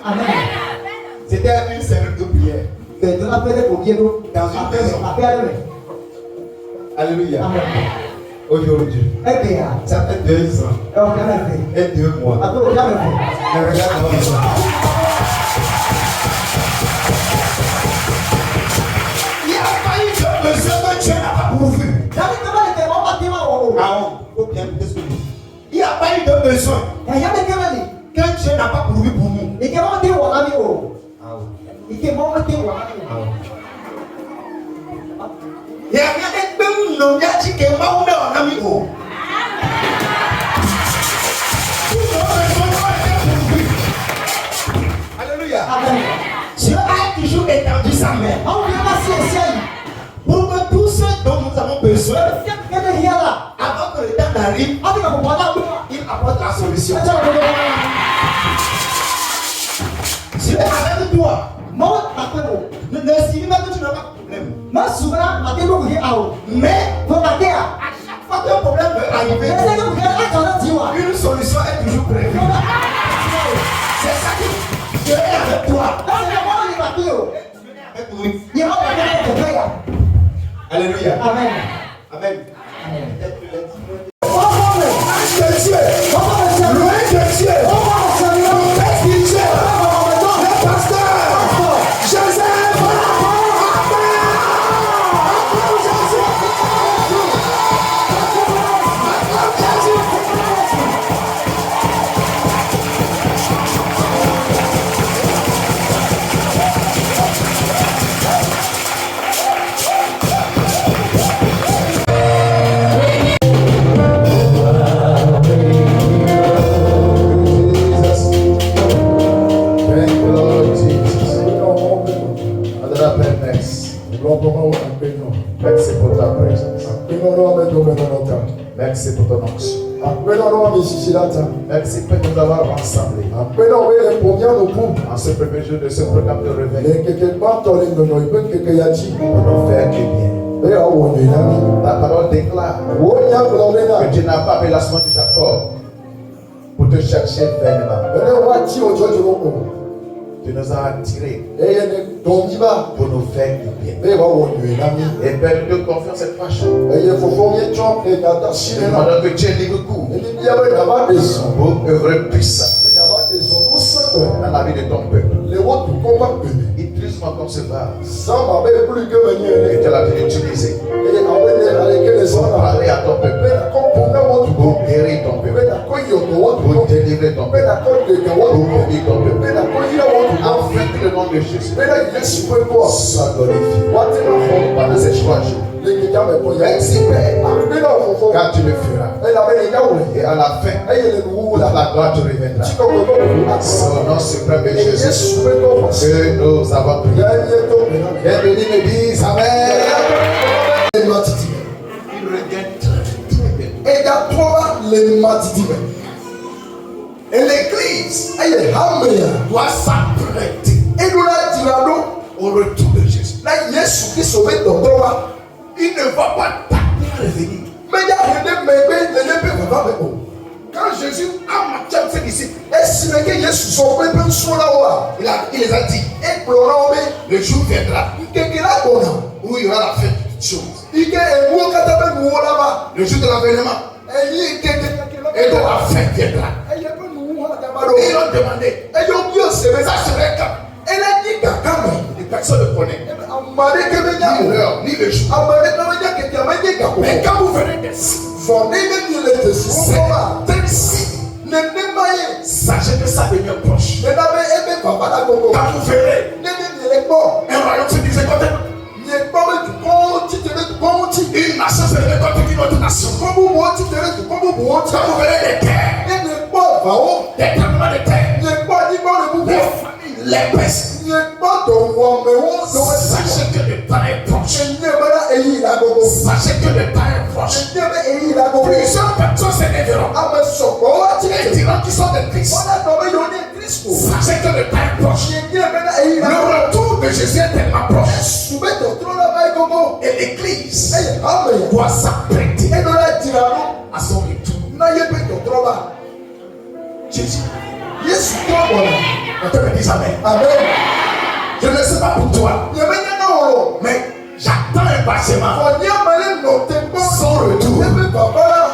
Amen. C'était une série de prière. Dans une maison. Alléluia. Amen. Aujourd'hui, ça fait 2 ans et 2 mois. Mais regarde moi ça. Il n'y a pas eu de besoin que Dieu n'a pas pourvu. Il n'y a pas eu de besoin que Dieu n'a pas pourvu pour nous. Il y a rien de nous, il y a dit que moi, on est en ami. Alléluia. Dieu a toujours étendu sa main pour que tous ceux dont nous avons besoin, avant que le temps n'arrive, il apporte la solution. Dieu est avec toi. Ne signifie pas que tu n'as pas de problème. Mais à chaque fois qu'un problème peut arriver, une solution est toujours prévue. C'est ça que Dieu est avec toi. Alléluia. Amen. Amen. Merci pour ta présence. Merci pour ton onction. Merci pour nous avoir rassemblés en ce premier jour de ce programme de réveil pour nous faire du bien. La parole déclare que tu n'as pas appelé la semence de Jacob pour te chercher vainement. Tu nous as attirés pour nous faire du bien. Et Père, nous te confions cette tâche. Pendant que tu es libre court pour œuvrer puissant dans la vie de ton peuple. Il tristement concevable que tu as pu utiliser pour parler à ton peuple, pour guérir ton peuple, pour délivrer ton peuple, pour bénir ton peuple. Afin que le nom de Jésus soit glorifié pendant ces 3 jours. Merci Père, car tu le feras. Et à la fin, la gloire te reviendra. C'est au nom suprême de Jésus que nous avons prié. Bienvenue l'église, amen. Il regarde très bien. Et l'église doit s'apprêter au retour de Jésus. Il ne va pas tarder à revenir. Quand Jésus a marché avec ses disciples, il les a dit, le jour viendra où il y aura la fin de toutes choses. Le jour de l'avènement et de la fin viendra. Ils l'ont demandé, ça serait quand? Personne ne connaît ni l'heure, ni le jour. Mais quand vous venez sachez que ça devient proche. Quand vous verrez un royaume se diviser contre une nation se réveille contre une autre nation. Quand vous verrez les guerres, des tremblements de terre, les famines, les pestes, sachez que le temps est proche. Sachez que le temps est proche. Plusieurs personnes s'énerveront et diront qu'ils sont des Christ. Sachez que le temps est proche. Le retour de Jésus est tellement proche. Et l'église doit s'apprêter à son retour. Jésus Yes, toi, me dis amen. Amen. Je ne sais pas pour toi, mais j'attends impatiemment son retour.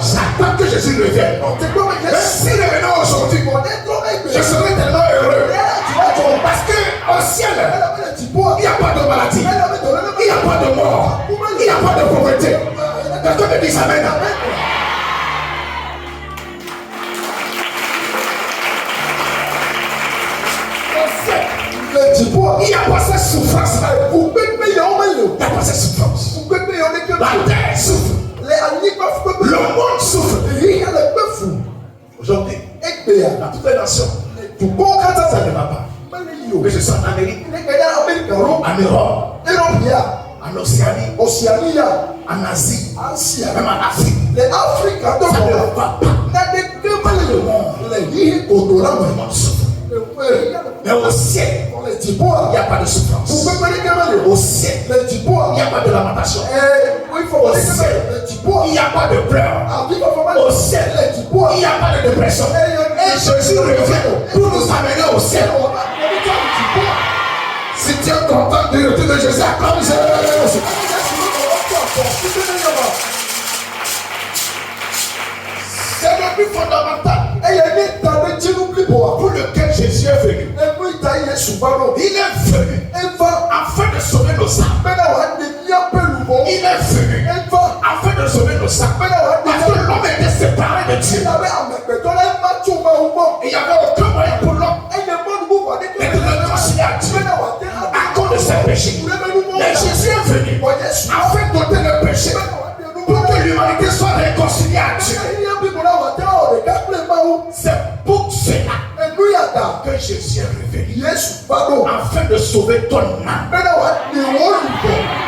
J'attends que Jésus revienne. Même s'il est venu aujourd'hui, je serai tellement heureux. Parce qu'au ciel, il n'y a pas de maladie, il n'y a pas de mort, il n'y a pas de pauvreté. Quelqu'un me dit amen. Il n'y a pas cette souffrance là. Il n'y a pas cette souffrance. La terre souffre. Le monde souffre. Aujourd'hui, dans toutes les nations, ça ne va pas. Que ce soit en Amérique, en Europe, en Océanie, en Asie, même en Afrique. Les Africains ça ne va pas. Le monde souffre. Mais au ciel, il n'y a pas de souffrance. Au ciel, il n'y a pas de lamentation. Au ciel, il n'y a pas de pleurs. Au ciel, il n'y a pas de dépression. Et Jésus revient pour nous amener au ciel. Si tu es content du retour de Jésus, acclame Jésus. C'est le plus fondamental. Pour lequel Jésus est venu. Il est venu afin de sauver nos âmes. Il est venu afin de sauver nos âmes. Parce que l'homme était séparé de Dieu. Il n'y avait aucun moyen pour l'homme de réconcilier à Dieu à cause de ses péchés. Mais Jésus est venu afin d'ôter le péché pour que l'humanité soit réconciliée à Dieu. C'est pour cela que Jésus est revenu afin de sauver ton âme.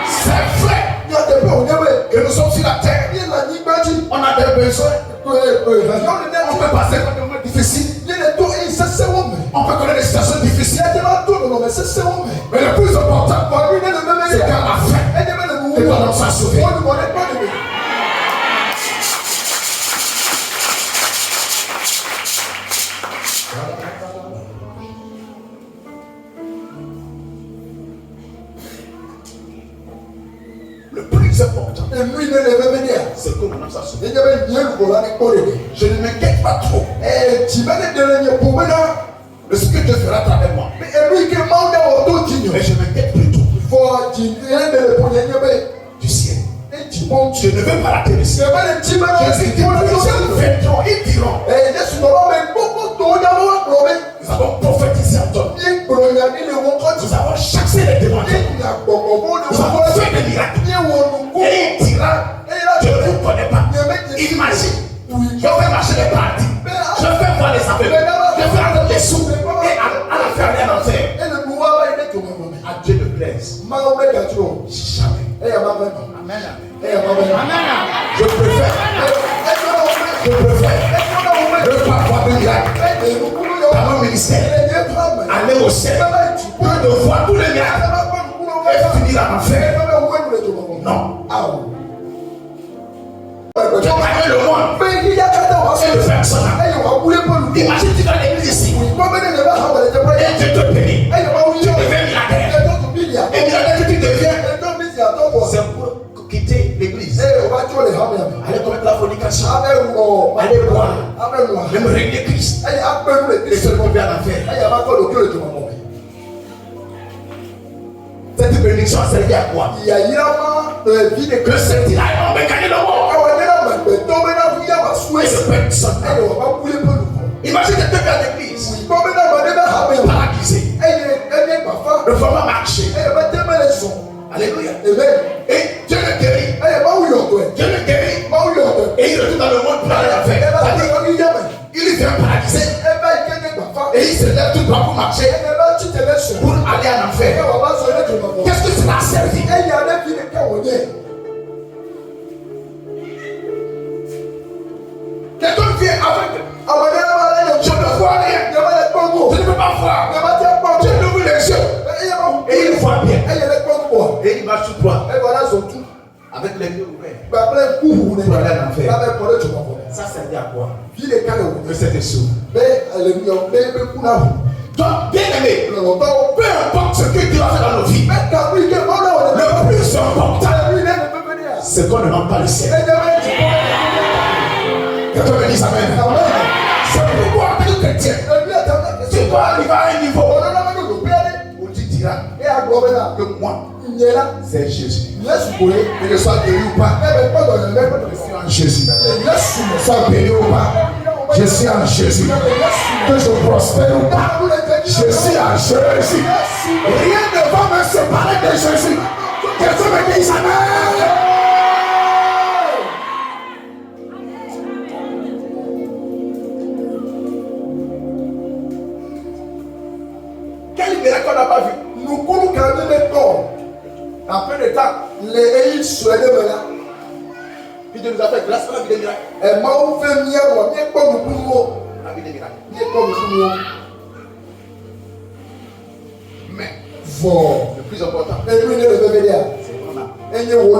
C'est vrai que nous sommes sur la terre. On a des besoins. On peut passer par des moments difficiles. On peut connaître des situations difficiles. Mais le plus important, c'est qu'à la fin, que ton âme soit sauvée. Le plus important, c'est que mon âme soit sauvée. Je ne m'inquiète pas trop de ce que Dieu fera à travers moi. Mais je m'inquiète plutôt du ciel. Je ne veux pas rater le ciel. Jésus dit, plusieurs viendront, ils diront, nous avons prophétisé en toi. Nous avons chassé les démons. Nous avons fait des miracles. Et il dira, je ne vous connais pas. Imagine, je vais marcher les paradis. Je vais voir les aveugles. Je vais entendre les sourds. Et à la fin, rien en faire. À Dieu ne plaise. Jamais. Amen. Je préfère ne pas voir de miracle dans mon ministère, aller au ciel, que de voir tous les miracles et finir en enfer. Non. Tu connais le monde et le faire cela. Imagine tu vas à l'église ici et Dieu te bénit. Tu deviens milliardaire. Et milliardaire que tu deviens, c'est pour quitter l'église. Aller commettre la fornication. Aller boire. Même régner Christ. Et se tomber en enfer. Cette bénédiction a servi à quoi? Que c'est-il à gagner le monde? Et ce personne. Imagine que tu es à l'église. Paralysé. Ne faut pas marcher. Alléluia. Et Dieu le guérit. Dieu le guérit. Et il retourne dans le monde pour aller à faire. Il vient paralysé. Et il se lève tout droit pour marcher. Pour aller en enfer. Qu'est-ce que cela a servi? Quelqu'un vient avec. Je ne vois rien. Je ne peux pas voir. Je ouvre les yeux. Et il voit bien. Et il marche tout droit. avec les yeux ouverts. Pour aller en enfer. Ça, c'est dit à quoi? que C'était sûr. Donc, bien aimé, peu importe ce que Dieu a fait dans nos vies, le plus important, c'est qu'on ne manque pas le ciel. Que tu me dises amen. C'est pourquoi, en tant que chrétien, tu dois arriver à un niveau où tu diras que moi, c'est Jésus. Que je sois guéri ou pas, je suis en Jésus. Sois béni ou pas, je suis en Jésus. Que je prospère ou pas, je suis en Jésus. Rien ne va me séparer de Jésus. Que tu me dises amen. Quel miracle on n'a pas vu? Nous courons quand même les corps. En peu de temps, Les soient de là. il nous a fait grâce à la vie des miracles. Et moi, on fait mieux, moi, mieux comme nous. La vie des miracles. Mieux comme nous. Mais Bon. le plus important, Et lui, il est le bébé là. c'est qu'on a. Et il est où?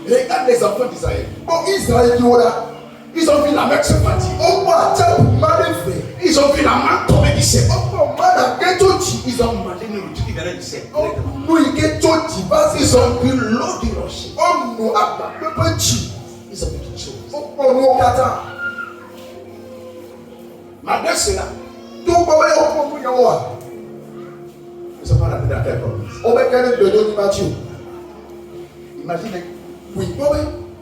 Regarde les enfants d'Israël. Bon, Israël, tu vois là. Ils ont vu la mer se partir. On va tiens, mal fait. Ils ont vu la main tomber du ciel. On va mal à Ketoti. Ils ont mangé une nourriture qui venait du ciel. Nous, il Ketoti, vas-y. Ils ont bu l'eau du rocher. On nous a pas le petit. Ils ont vu quelque chose. On nous kata. Malgré cela, Tout le monde est au fond de moi. ils ne sont pas rentrés dans quelle province. On va gagner de Denis Mathieu. Imaginez, Oui, oui.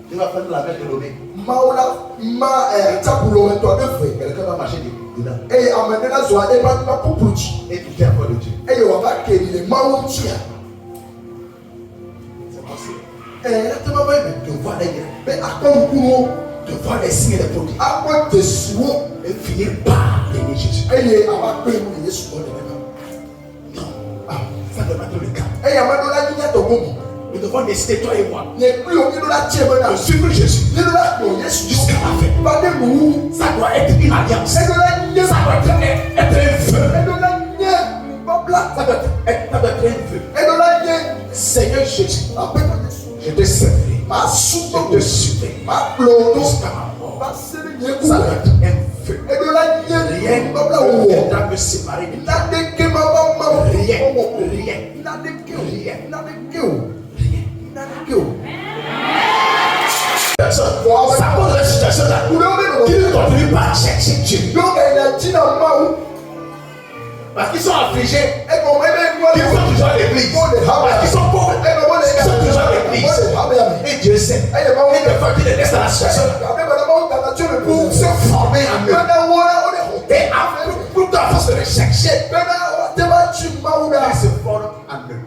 Dieu va faire la mer de l'eau. Maola, ma tapulo, toi de feu. Quelqu'un va marcher dedans. Et amener la joie et pas pour petit. Et tout est encore de Dieu. Et on va qu'il est maoutia. C'est possible. Et là, tu vas voir, De voir les grains, mais à quoi nous de voir les signes et les prodiges. à quoi te souvent Et finir par aimer Jésus. et les avoir payé pour les souvent de Non. Ça ne doit pas être le cas. et à ma donné la to gomo. Nous devons décider, toi et moi, Les plus au milieu de la tienne, de suivre Jésus les de la to yes jusqu'à la fin. pas de nous. Ça doit être une alliance. C'est de la nier, Ça doit être un vœu. et de la nier, pas plat. Ça doit être un vœu. Et de la nier, Seigneur Jésus, après je te servirai. ma soupe, Je te suivrai ma plodo, jusqu'à ma mort. ma série, Ça doit être un vœu. et de la nier, Rien pas plat ne ou viendra me séparer de toi. n'a de que ma maman, Rien. n'a de que, Rien. n'a de que, Rien. n'a de que. Personne. Ça pose la situation là. Qui ne continue pas à chercher Dieu. Donc elle a dit dans ma Parce qu'ils sont affligés. et qu'on met les Ils sont toujours à l'église. Parce qu'ils sont pauvres. Ils sont toujours à l'église. Et Dieu sait. Et des fois qu'il les laisse dans la situation pour se former en eux. Et pour ta force de les chercher. Ils se forment en eux.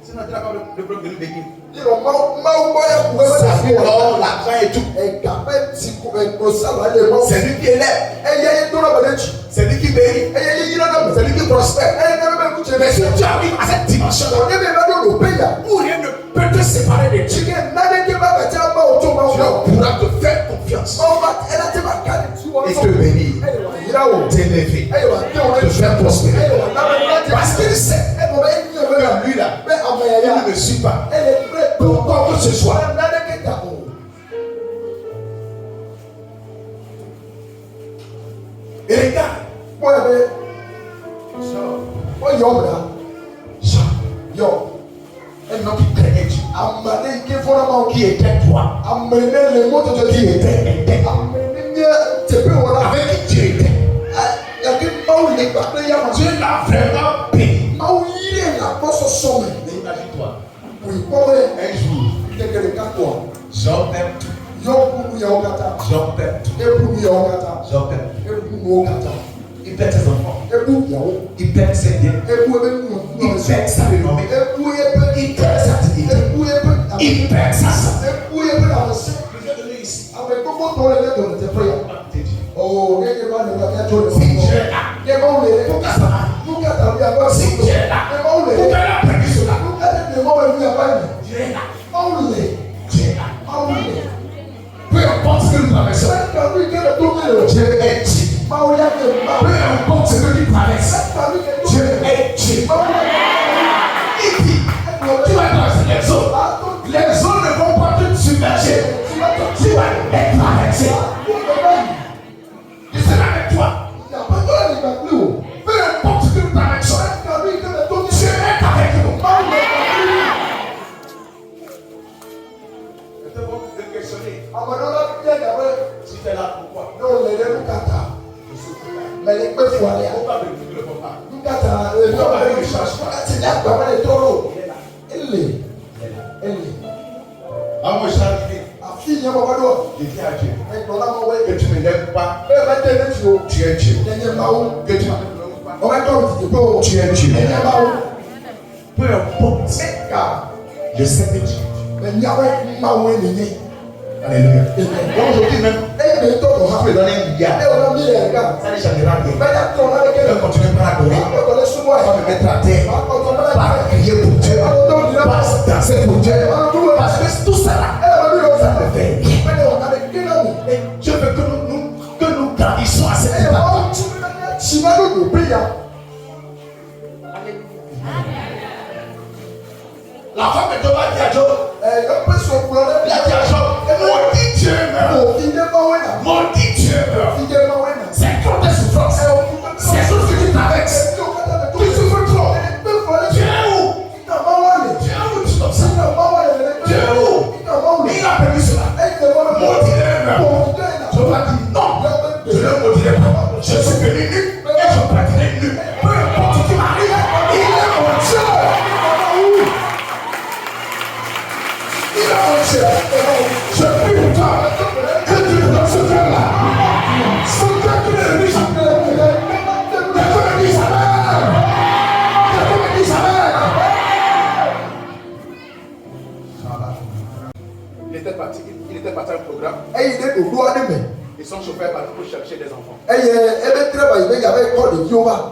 Sinon, tu n'as pas le bloc de l'UBD. Ça fait l'or, l'argent et tout. C'est lui qui élève. C'est lui qui bénit. C'est lui qui prospère. Mais si tu arrives à cette dimension où rien ne peut te séparer de Dieu, tu pourras te faire confiance et te bénir, t'élever, te faire prospérer. Parce qu'il sait que lui là, il ne me suit pas. Pour quoi que ce soit. Et regarde, Jean, un homme qui craignait Dieu, qui était droit, qui était intègre, avec qui Dieu était. Dieu l'a vraiment béni. Imagine-toi, un jour, Jean perd tout. Jean perd tout. Jean perd tout. Il perd ses enfants. Il perd ses biens. Il perd sa renommée. Il perd sa dignité. Il perd sa santé. Je vais donner ici. Oh, Si Dieu est là, pourquoi ça va? Si Dieu est là, pourquoi il a perdu cela? Dieu est là. Dieu est là. Peu importe ce que nous traversons, Dieu est Dieu. Peu importe ce que tu traverses, Dieu est Dieu. Elle est peu foirée. On va vérifier le papa. Ah, moi, j'arrive. Je dis à Dieu que tu ne l'aimes pas. Tu es Dieu. Que tu ne pas. Tu es Dieu. Peu importe. Je sais que tu es Dieu. Alléluia. Donc aujourd'hui même, je peux donner un milliard. Ça ne changera rien. Je vais continuer par adorer. Je vais me mettre à terre. Par crier pour Dieu. Par danser pour Dieu. Parce que tout ça là, ça me fait rien. Et je veux que nous grandissons à cette étape. La femme de Job a dit à Job, maudit Dieu meurt. Maudit Dieu meurt. C'est trop de souffrance. C'est tout ce qui t'avexes. Tu souffres trop. Dieu est où? Dieu est où? Tu t'en sors. Dieu est où? Il a permis cela. Maudit Dieu meurt. Job a dit non. Je ne le maudirai pas. Je suis venu nu et je partirai nu. Peu importe ce qui m'arrive, il est mon Dieu. Il est mon Dieu. Je prie pour toi que tu me donnes ce cœur-là. Ce cœur que le riche a fait. Que tu me dises Amen. Que tu me dises Amen. Il était parti à un programme. Et son chauffeur est parti pour chercher des enfants à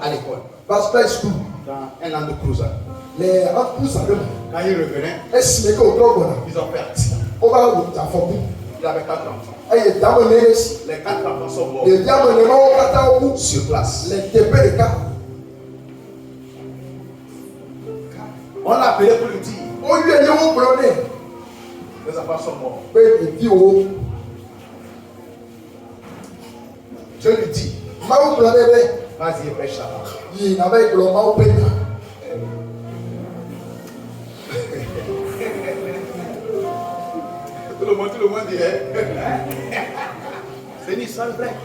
l'école. Dans un Land Cruiser. Quand il revenait, ils ont fait accident. Il avait 4 enfants. Les 4 enfants sont morts sur place. On l'a appelé pour lui dire les enfants sont morts. Dieu lui dit vas-y et pêche là-bas. Tout le monde dirait c'est une histoire vraie.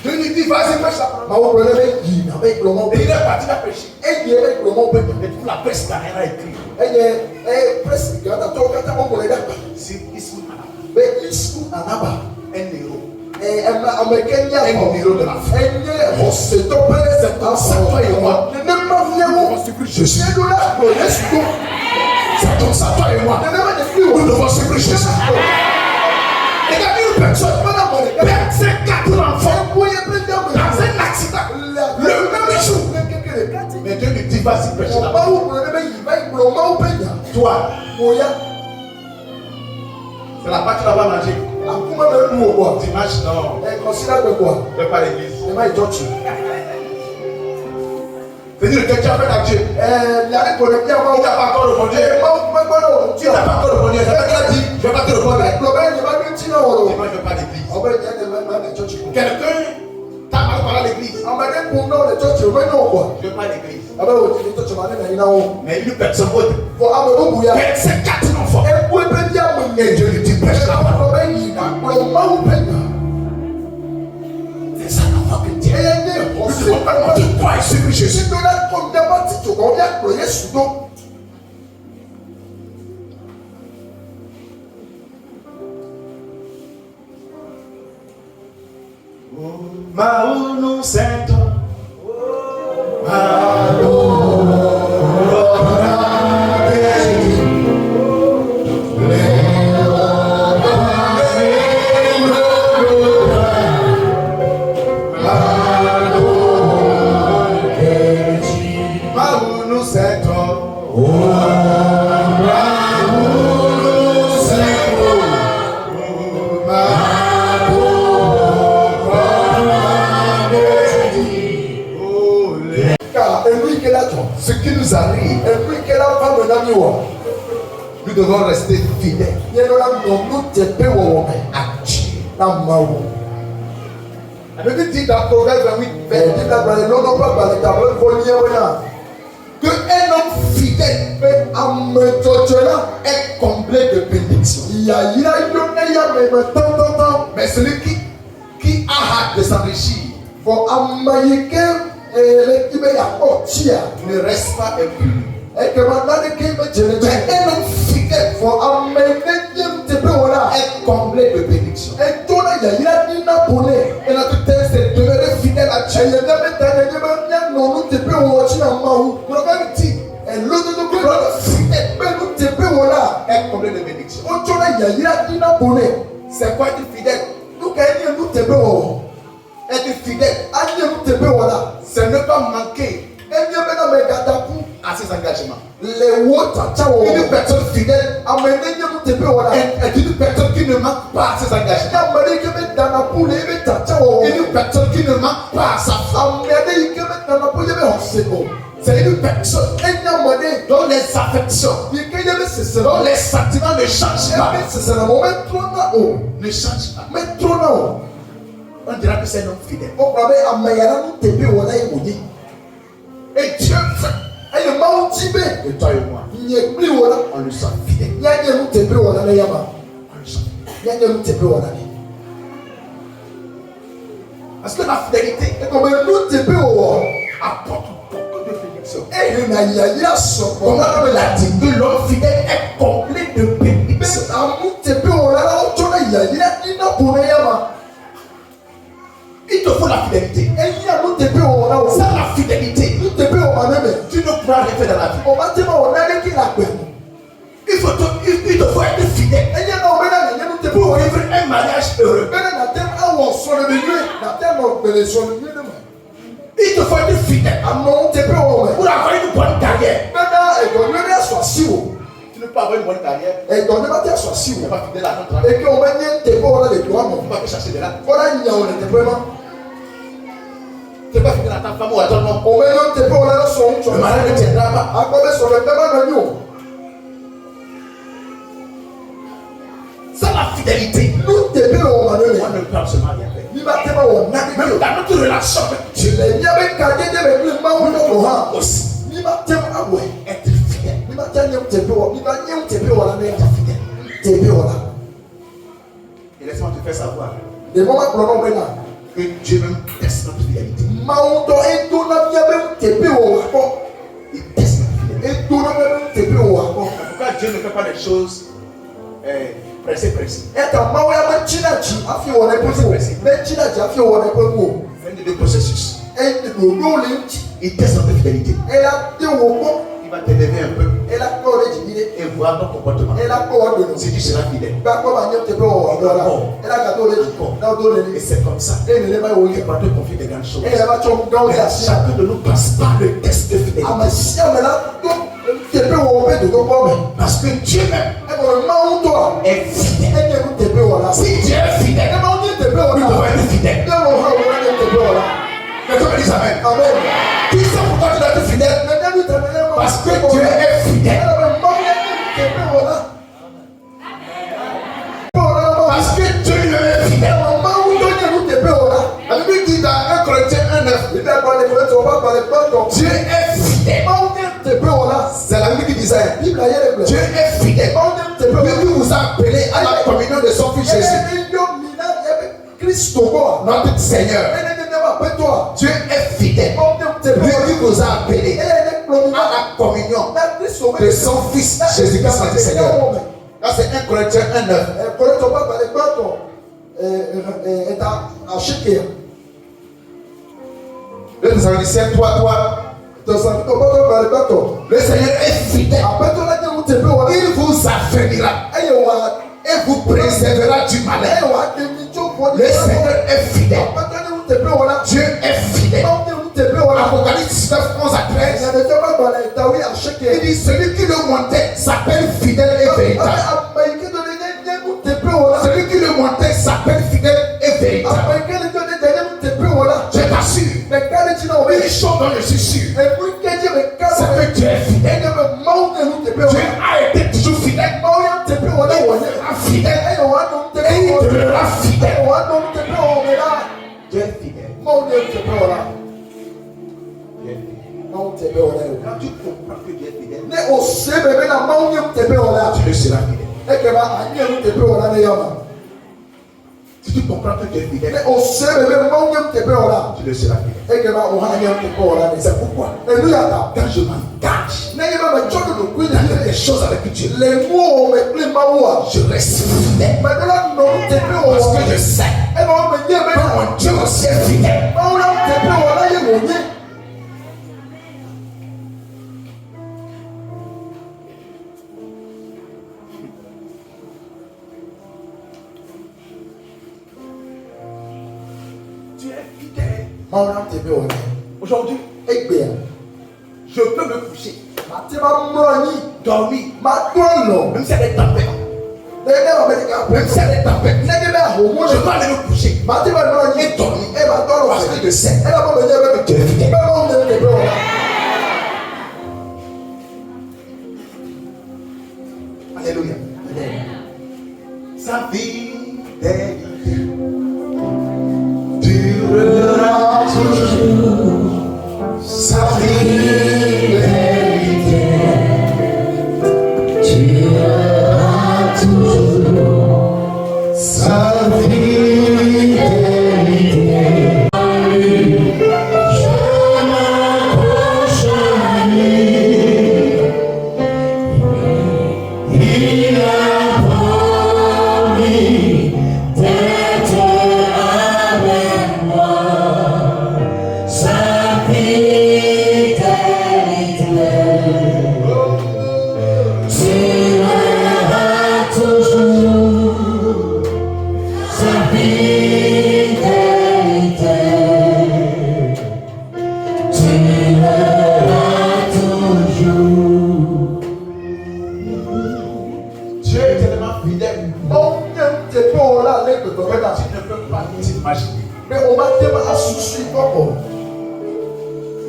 Dieu lui dit vas-y pêche là-bas. Et il est parti à pêcher. Et tout la presse carrière a écrit c'est Issoud Anaba. Un héros. Un héros de la foi. C'est comme ça toi et moi. Nous devons suivre Jésus. C'est comme ça toi et moi. Nous devons suivre Jésus. Regardez une personne perd ses 4 enfants dans un accident le même jour. Mais Dieu lui dit vas-y pêcher là-bas. Toi, c'est la part que tu vas manger. Dimanche, non. Je ne vais pas à l'église. C'est-à-dire que tu as fait à Dieu. Il n'a pas encore répondu. Tu n'as pas encore répondu. C'est qu'il a dit je ne vais pas te répondre. Dimanche, je ne vais pas à l'église. Quelqu'un t'a mal parlé à l'église. Je ne vais pas à l'église. Mais une personne autre. C'est 4 enfants. Et Dieu lui dit pêche là-bas. C'est ça l'enfant que Dieu aime. Nous devons pas de quoi et suivre Jésus. Maounou Saint-Ton. Ce qui nous arrive, nous devons rester fidèles à Dieu. La Bible dit dans Proverbe 28, que un homme fidèle Mais Ametochola est comblé de bénédictions. Mais celui qui a hâte de s'enrichir ne reste pas impuni. Mais un homme fidèle est comblé de bénédictions. Et notre texte est demeuré fidèle à Dieu. Et l'autre fidèle est comblé de bénédictions. C'est quoi être fidèle? Être fidèle, c'est ne pas manquer à ses engagements. Une personne fidèle est une personne qui ne manque pas à ses engagements. Une personne qui ne manque pas à sa femme. C'est une personne dont les affections, dont les sentiments ne changent pas. Ne changent pas. On dira que c'est un homme fidèle. Et Dieu fait. Et toi et moi, on le sent fidèle. On le sent fidèle. Parce que la fidélité apporte beaucoup de bénédictions. Comment on l'a dit que l'homme fidèle est complet de bénédictions. Il te faut la fidélité. Sans la fidélité, tu ne pourras rien faire dans la vie. Il te faut être fidèle pour vivre un mariage heureux. Il te faut être fidèle pour avoir une bonne carrière. Tu ne peux pas avoir une bonne carrière. Tu n'es pas fidèle à ton travail. Tu ne peux pas chercher de là. Tu n'es pas fidèle à ta femme ou à ton homme. Le mariage ne tiendra pas. Sans la fidélité, on ne peut absolument rien faire. Même dans notre relation avec Dieu, aussi, être fidèle. Et laisse-moi te faire savoir que Dieu même teste notre fidélité. Il teste notre fidélité. Pourquoi Dieu ne fait pas les choses pressé. Fin de processus. Il teste notre fidélité. Il va t'élever un peu et voir ton comportement. Si tu seras fidèle. Et c'est comme ça qu'il va te confier des grandes choses. Mais chacun de nous passe par le test de fidélité. Parce que Dieu même est fidèle. Si Dieu est fidèle, nous devons être fidèles. Que Dieu me dise amen. Tu sais pourquoi tu dois être fidèle? Parce que Dieu est fidèle. Parce que Dieu est fidèle. La Bible dit dans 1 Corinthiens 1:9, Dieu est fidèle. C'est la Bible qui disait, Dieu est fidèle. Lui qui vous a appelé à la communion de son Fils Jésus, notre Seigneur. Dieu est fidèle. Lui qui vous a appelé à la communion de son Fils Jésus-Christ, notre Seigneur. Là c'est 1 Corinthiens 1:9. Le Thessaloniciens 3:3. Le Seigneur est fidèle. Il vous affermira et vous préservera du malheur. Le Seigneur est fidèle. Dieu est fidèle. Apocalypse 9:11-13. Il dit celui qui le montait s'appelle fidèle et véritable. Celui qui le montait s'appelle fidèle et véritable. Je t'assure, une chose dont je suis sûr, c'est que Dieu est fidèle. Dieu a été toujours fidèle. Il sera fidèle. Et il demeurera fidèle. Dieu est fidèle. Quand tu comprends que Dieu est fidèle, Tu le seras fidèle. Si tu comprends que tu es fidèle, tu le seras fidèle. C'est pourquoi quand je m'engage dans des choses avec Dieu, je reste fidèle. Parce que je sais que mon Dieu aussi est fidèle. Aujourd'hui, je peux me coucher, dormir, même si elle est tempête. Même si elle est tempête, je peux aller me coucher et dormir parce que je sais que tu es fidèle. Alléluia. Sa fidélité durera toujours. Sa fidélité durera toujours. Sa fidélité. Je m'accroche à lui. Il a promis d'être avec moi. Sa fidélité durera toujours. Sa fidélité durera toujours. Dieu est tellement fidèle. Tu ne peux pas t'imaginer.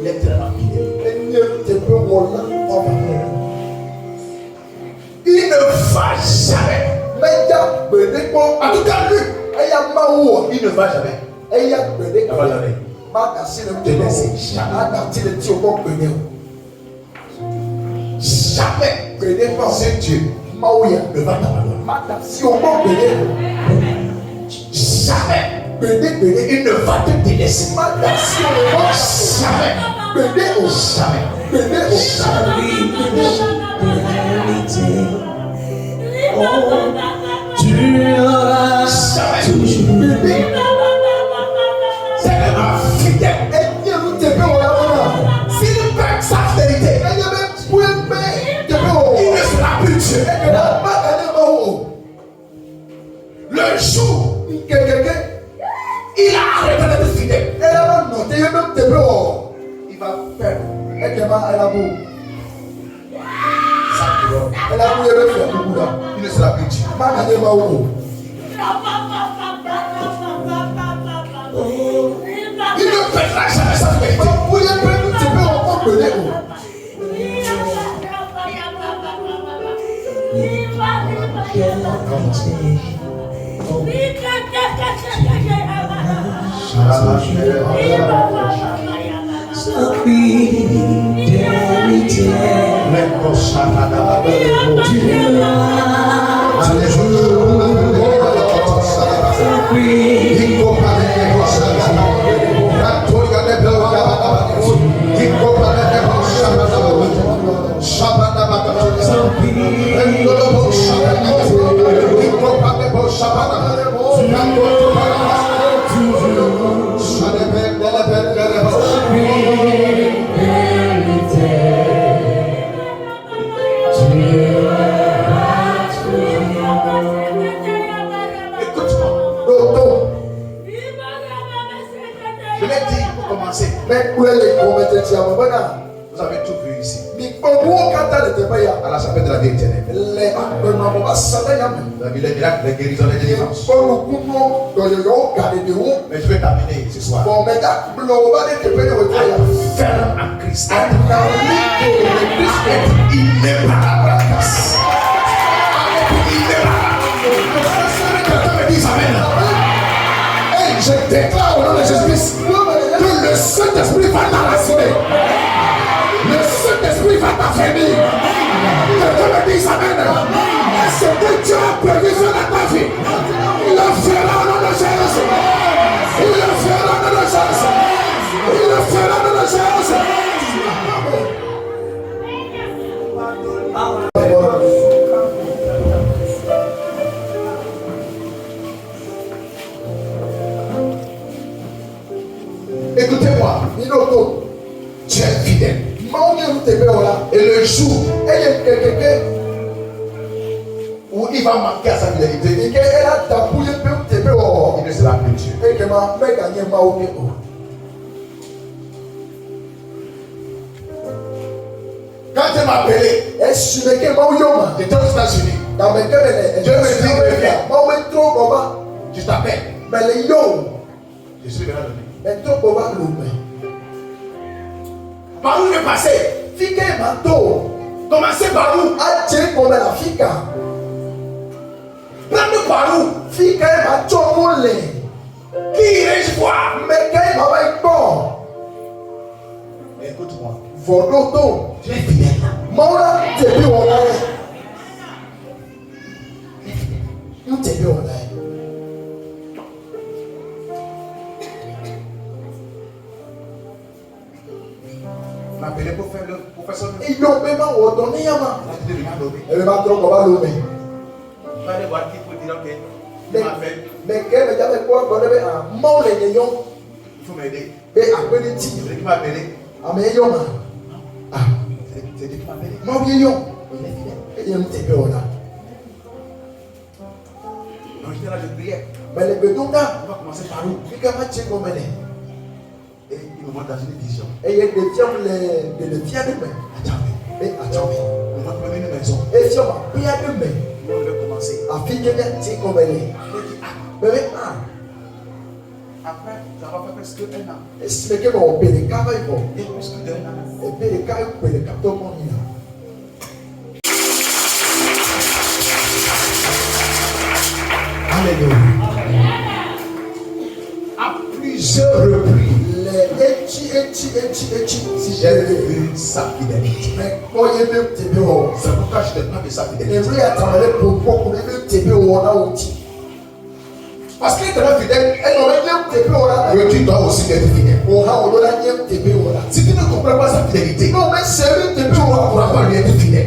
Il est tellement fidèle. Il ne va jamais. En tout cas, lui, il ne va jamais. Il ne va jamais. Te laisser jamais. Jamais. C'est Dieu. Ne va t'abandonner. Jamais. Il ne va te délaisser. Jamais. C'est vraiment fidèle. S'il perd sa vérité, il ne sera plus Dieu. Le jour il a arrêté d'être fidèle, il va perdre sa couronne. Il ne sera plus Dieu. Il ne perdra jamais sa vérité. Je l'ai dit pour commencer. Vous avez tout vu ici. À la chapelle de la vie éternelle. Vous avez les miracles, les guérisons, les délivrances. Mais je vais terminer ce soir. Ferme en Christ. Être inébranlable en Christ. Quelqu'un me dit amen. Et je déclare au nom de Jésus-Christ que le Saint-Esprit va t'enraciner. Le Saint-Esprit va t'affermir. Ce que Dieu a prévu sur ta vie, il le fera au nom de Jésus. Il le fera au nom de Jésus. Il le fera au nom de Jésus. Écoutez-moi, Dieu est fidèle. Et le jour où il va manquer à sa fidélité, il ne sera plus Dieu. Quand Dieu m'a appelé, j'étais aux États-Unis. Dieu me dit, reviens. Je t'appelle. Je suis venu à l'Amérique. Par où je vais passer? Commencez par où? Prends-le par où? Qui irai-je voir? Mais écoute-moi. Tu es fidèle. M'appeler pour faire le professeur. Il va aller voir qui peut dire ok. Il faut m'aider. C'est lui qui m'a appelé. C'est lui qui m'a appelé. Donc j'étais là, je priais. On va commencer par où? Et il me montre dans une vision. On va prendre une maison. On va commencer. Il dit, après, ça va faire presque 1 an. Et presque 2 ans. Alléluia. À plusieurs reprises, j'ai vu sa fidélité. C'est pourquoi je te parle de sa fidélité. Parce qu'il est tellement fidèle, et tu dois aussi être fidèle. Si tu ne comprends pas sa fidélité, tu ne pourras pas lui être fidèle.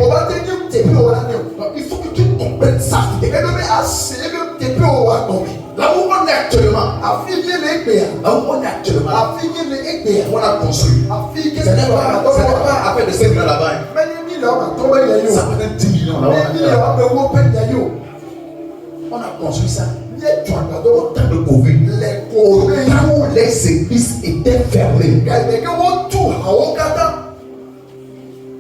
Il faut que tu comprennes sa fidélité. Là où on est actuellement, on a construit. Ce n'est pas affaire de 5 millions là-bas. Ça peut être 10 millions là-bas. On a construit ça. Au temps de Covid, les églises étaient fermées. Il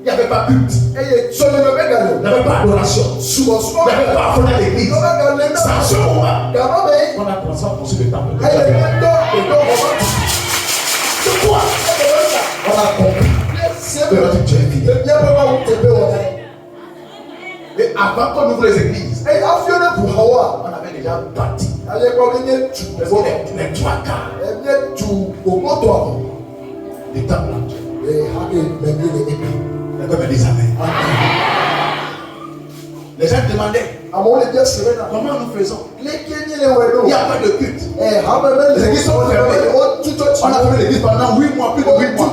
n'y avait pas culte. Il n'y avait pas adoration. Il n'y avait pas affaire à l'église. C'est à ce moment on a commencé à construire le temple. C'est quoi? On a compris que notre Dieu est fidèle. Et avant qu'on ouvre les églises, on avait déjà bâti les 3 quarts des temples. Les amen. Les gens demandaient comment nous faisons. Il n'y a pas de culte. Les églises sont fermées. On a fermé l'église pendant 8 mois, plus de 8 mois.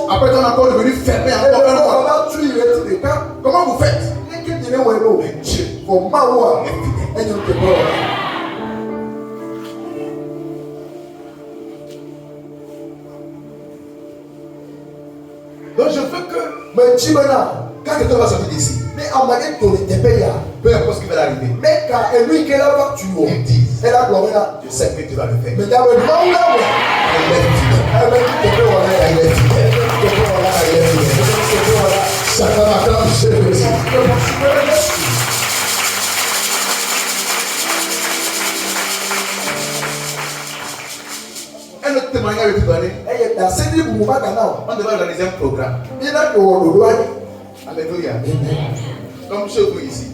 Après, on est encore devenu fermé encore 1 mois. Comment vous faites? Dieu est fidèle. Donc je veux que quand quelqu'un va sortir d'ici, peu importe ce qui va arriver, ils disent, je sais que tu vas le faire. Il est fidèle. Chacun m'acclame, je le dis. Un autre témoignage que tu donner. On devrait organiser un programme. Alléluia. Comme chez vous ici.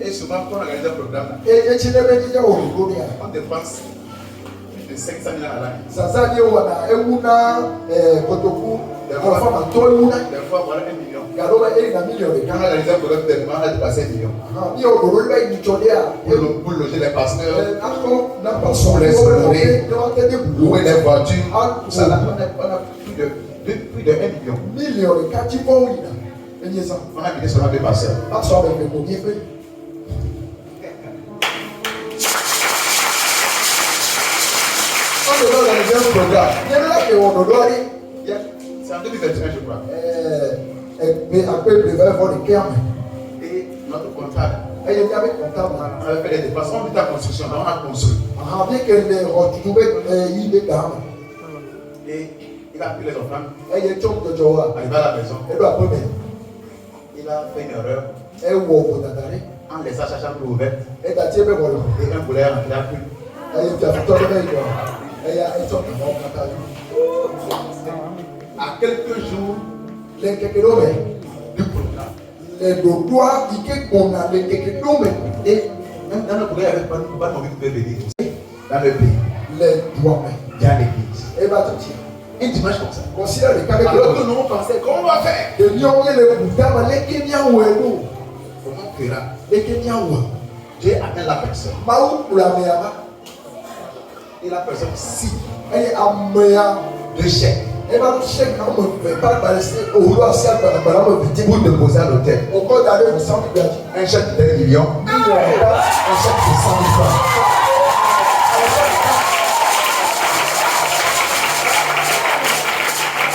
Et souvent, quand on organise un programme, on dépense plus de 500 000 à l'année. Alpha ma toi une. Des fois, voilà 1 million. Garoba et la million de Quand la réserve de l'œuvre tellement, elle a dépassé 1 million. Il y a au Rwanda une choléa. Pour loger les pasteurs, N'a pas son pour les honorer, louer louer les voitures. Ça, là, on a plus de 1 million. Million de 4 fois, oui. Et ça. On a mis seulement 2 pasteurs. Pas ça avec le premier fait. On est dans le même programme. Il y a là qu'on doit aller. C'est en 2021, je crois. Mais après, le verre va le cœur. Et notre comptable, Et il y avait comptable. on avait fait des dépenses. On dit la construction, donc on a construit. Bien que les retrouvés, il est là. Et il a pris les enfants. Et il y a tout de Joa. Arrivé à la maison, Elle doit apprendre. il a fait une erreur. Elle voit au Tatari. En laissant sa chambre ouverte. Elle a tiré le volant. Et un boulet rentré à plus. Elle a fait tout le monde. Elle a été en train À quelques jours les quelques du programme. les doigts qui qu'on a les quelques Et même dans le boulet, il n'y avait pas de mobile qui pouvait venir. Dans le pays, les doigts. il y a l'église. Elle va tout tirer. Un dimanche comme ça. Considère les cas Alors que nous on pensait, comment on va faire? de Lyon et le Boudama, les Kenyans ou nous. Comment on fera? Les Kenyans ou Dieu appelle la personne. Maou pour la meilleure. Et la personne, si, Elle est à meilleure. de chèque Elle va nous chercher quand on ne veut pas balancer au rouleau à ciel par la pour déposer à l'hôtel. au corps d'aller au centre de Un chèque de 1 million. un chèque de 100 000 francs.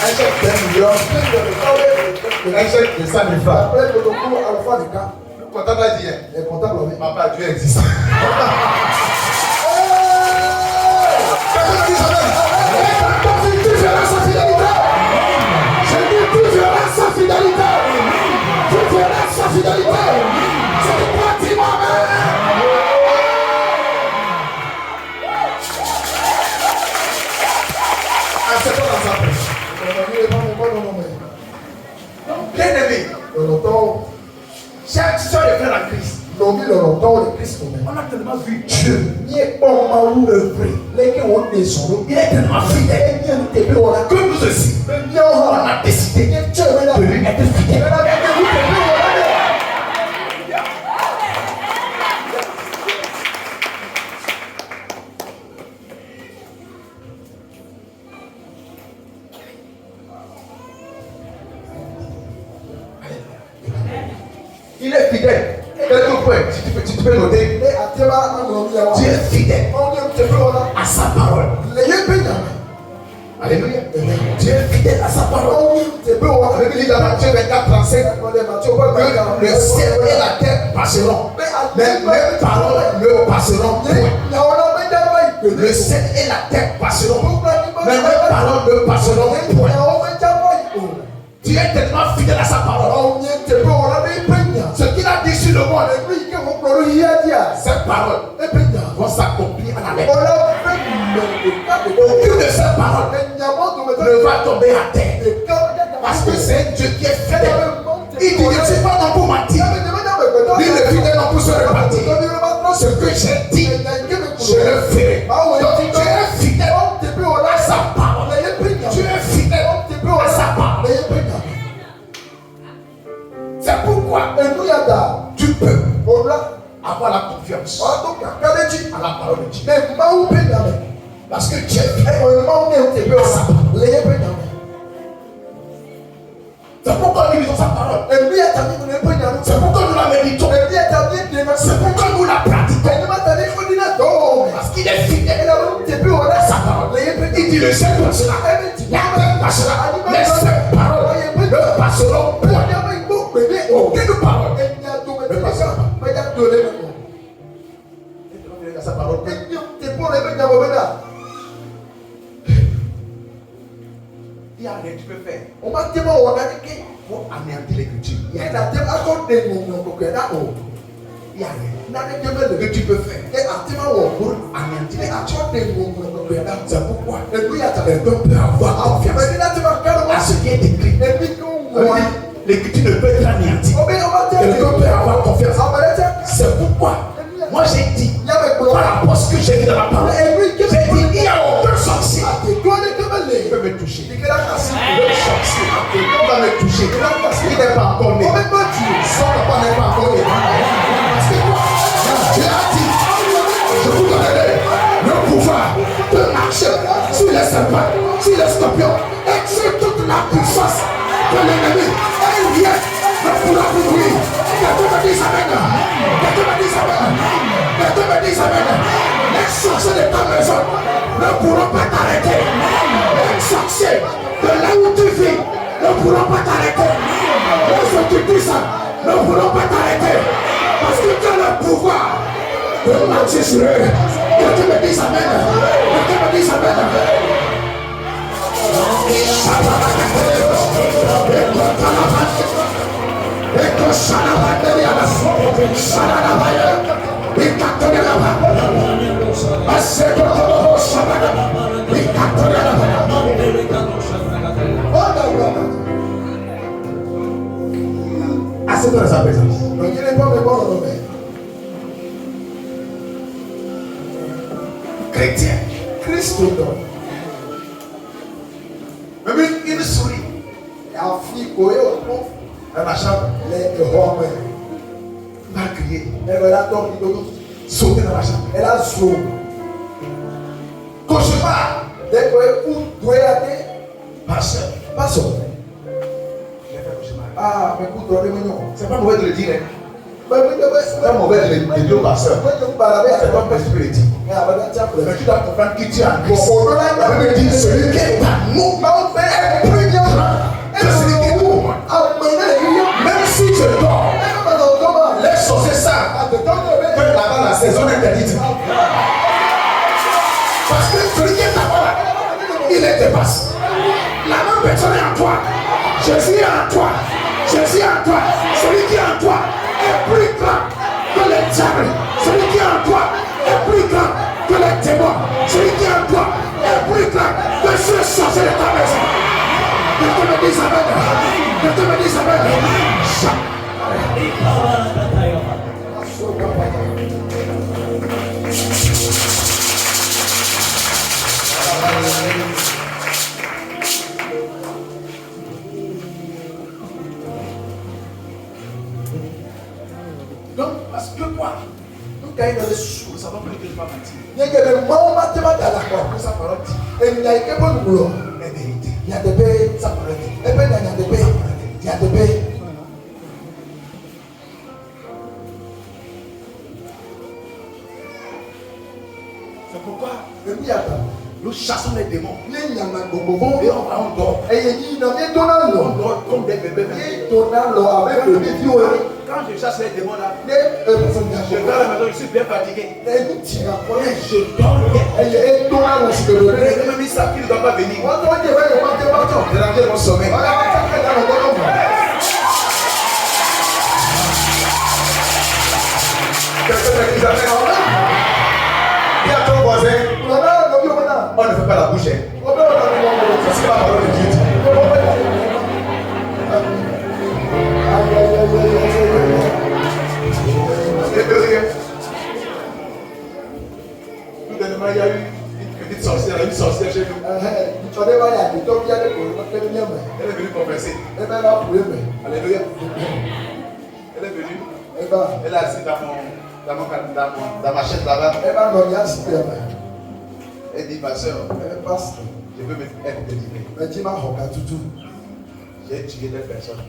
Un chèque de 1 million. Un chèque de 100 000 francs. Après, le recours à la fin du cas, Le comptable a dit, les comptables ont dit papa, Dieu existe. Bien aimé, chaque soeur de frère en Christ, on a tellement vu Dieu. Il est tellement fidèle que nous aussi, on a décidé de lui être fidèle. Il est fidèle. Quelques points, si tu peux noter, Dieu est fidèle à sa parole. Alléluia. Dieu est fidèle à sa parole. La Bible dit dans Matthieu 24, 35 que le ciel et la terre passeront, mais mes paroles ne passeront point. Le ciel et la terre passeront, mais mes paroles ne passeront point. Dieu est tellement fidèle à sa parole. Ce qu'il a dit sur le monde, ces paroles vont s'accomplir à la lettre. Aucune de ces paroles ne va tomber à terre. Parce que c'est un Dieu qui est fidèle. Il dit, je ne suis pas non pour mentir. Ni le fidèle non pour se repartir. Ce que j'ai dit, je le ferai. Donc Dieu est fidèle à sa parole. Dieu est fidèle à sa parole. C'est pourquoi tu peux avoir la confiance à la parole de Dieu. Parce que Dieu est fidèle à sa parole. C'est pourquoi nous lisons sa parole. C'est pourquoi nous la méditons. C'est pourquoi nous la pratiquons. Parce qu'il est fidèle à sa parole. Il dit le ciel passera, la terre passera, mais ses paroles ne passeront point. Aucune parole ne passera pas. Sa parole. Il y a rien que tu peux faire pour anéantir l'écriture. Il y a rien que tu peux faire pour anéantir l'écriture. C'est pourquoi les peuples peuvent avoir confiance à ce qui est écrit. L'écriture ne peut être anéantie. Quelqu'un peut avoir confiance. C'est pourquoi moi j'ai dit, par rapport à ce que j'ai dit dans la parole, j'ai dit, il n'y a aucun sorcier qui peut me toucher. Le sorcier que l'ennemi vient ne pourra plus courir. Quelqu'un me dit amen. Quelqu'un me dit amen. Quelqu'un me dit amen. Les sorciers de ta maison ne pourront pas t'arrêter. Les sorciers de là où tu vis ne pourront pas t'arrêter. Les occultistes ne pourront pas t'arrêter. Parce que tu as le pouvoir de marcher sur eux. Quelqu'un me dit amen. Quelqu'un me dit amen. Assez dans sa présence. Chrétien, Christ même une souris dans la chambre va crier, sauter dans la chambre. Elle a sauté. Cauchemar. Pasteur. Ah, mais écoute, c'est pas mauvais de le dire. C'est pas mauvais de le dire au pasteur. C'est pas spirituel. Mais tu dois comprendre qui tu es en Christ. La Bible dit celui qui est à nous est plus grand que celui qui est pour moi. Même si je dors, les sorciers savent que là-bas la saison est interdite. Parce que celui qui est à moi, il les dépasse. La même personne est en toi. Jésus est en toi. Jésus est en toi. Celui qui est en toi est plus grand que les diables. Celui qui est en toi est plus grand que les démons. Celui qui est en toi est plus grand que ceux sorciers de ta maison. Quelqu'un me dit amen. Quelqu'un me dit amen. Donc, parce que quoi? Donc, quand il est sous, ça va plus que je ne vais pas mentir. Sa parole dit. Et il y a des vérités. Il y a des paix. Sa parole dit. Et puis, il y a des paix. Il y a des paix. C'est pourquoi nous chassons les démons. Et on dort. On dort comme des bébés. Quand je chasse les démons là, je vais à la maison, je suis bien fatigué. Et je dors bien. Même ils savent qu'ils ne doivent pas venir. Dérangez mon sommeil. Quelqu'un me dit amen. Dis à ton voisin, on ne fait pas la bouche. C'est la parole de Dieu. Tout dernièrement, il y a eu une petite sorcière chez nous. Elle est venue confesser. Alléluia. Elle est venue. Elle est assise dans ma chaise là-bas. Elle dit, ma soeur, je veux être délivré. J'ai tué des personnes.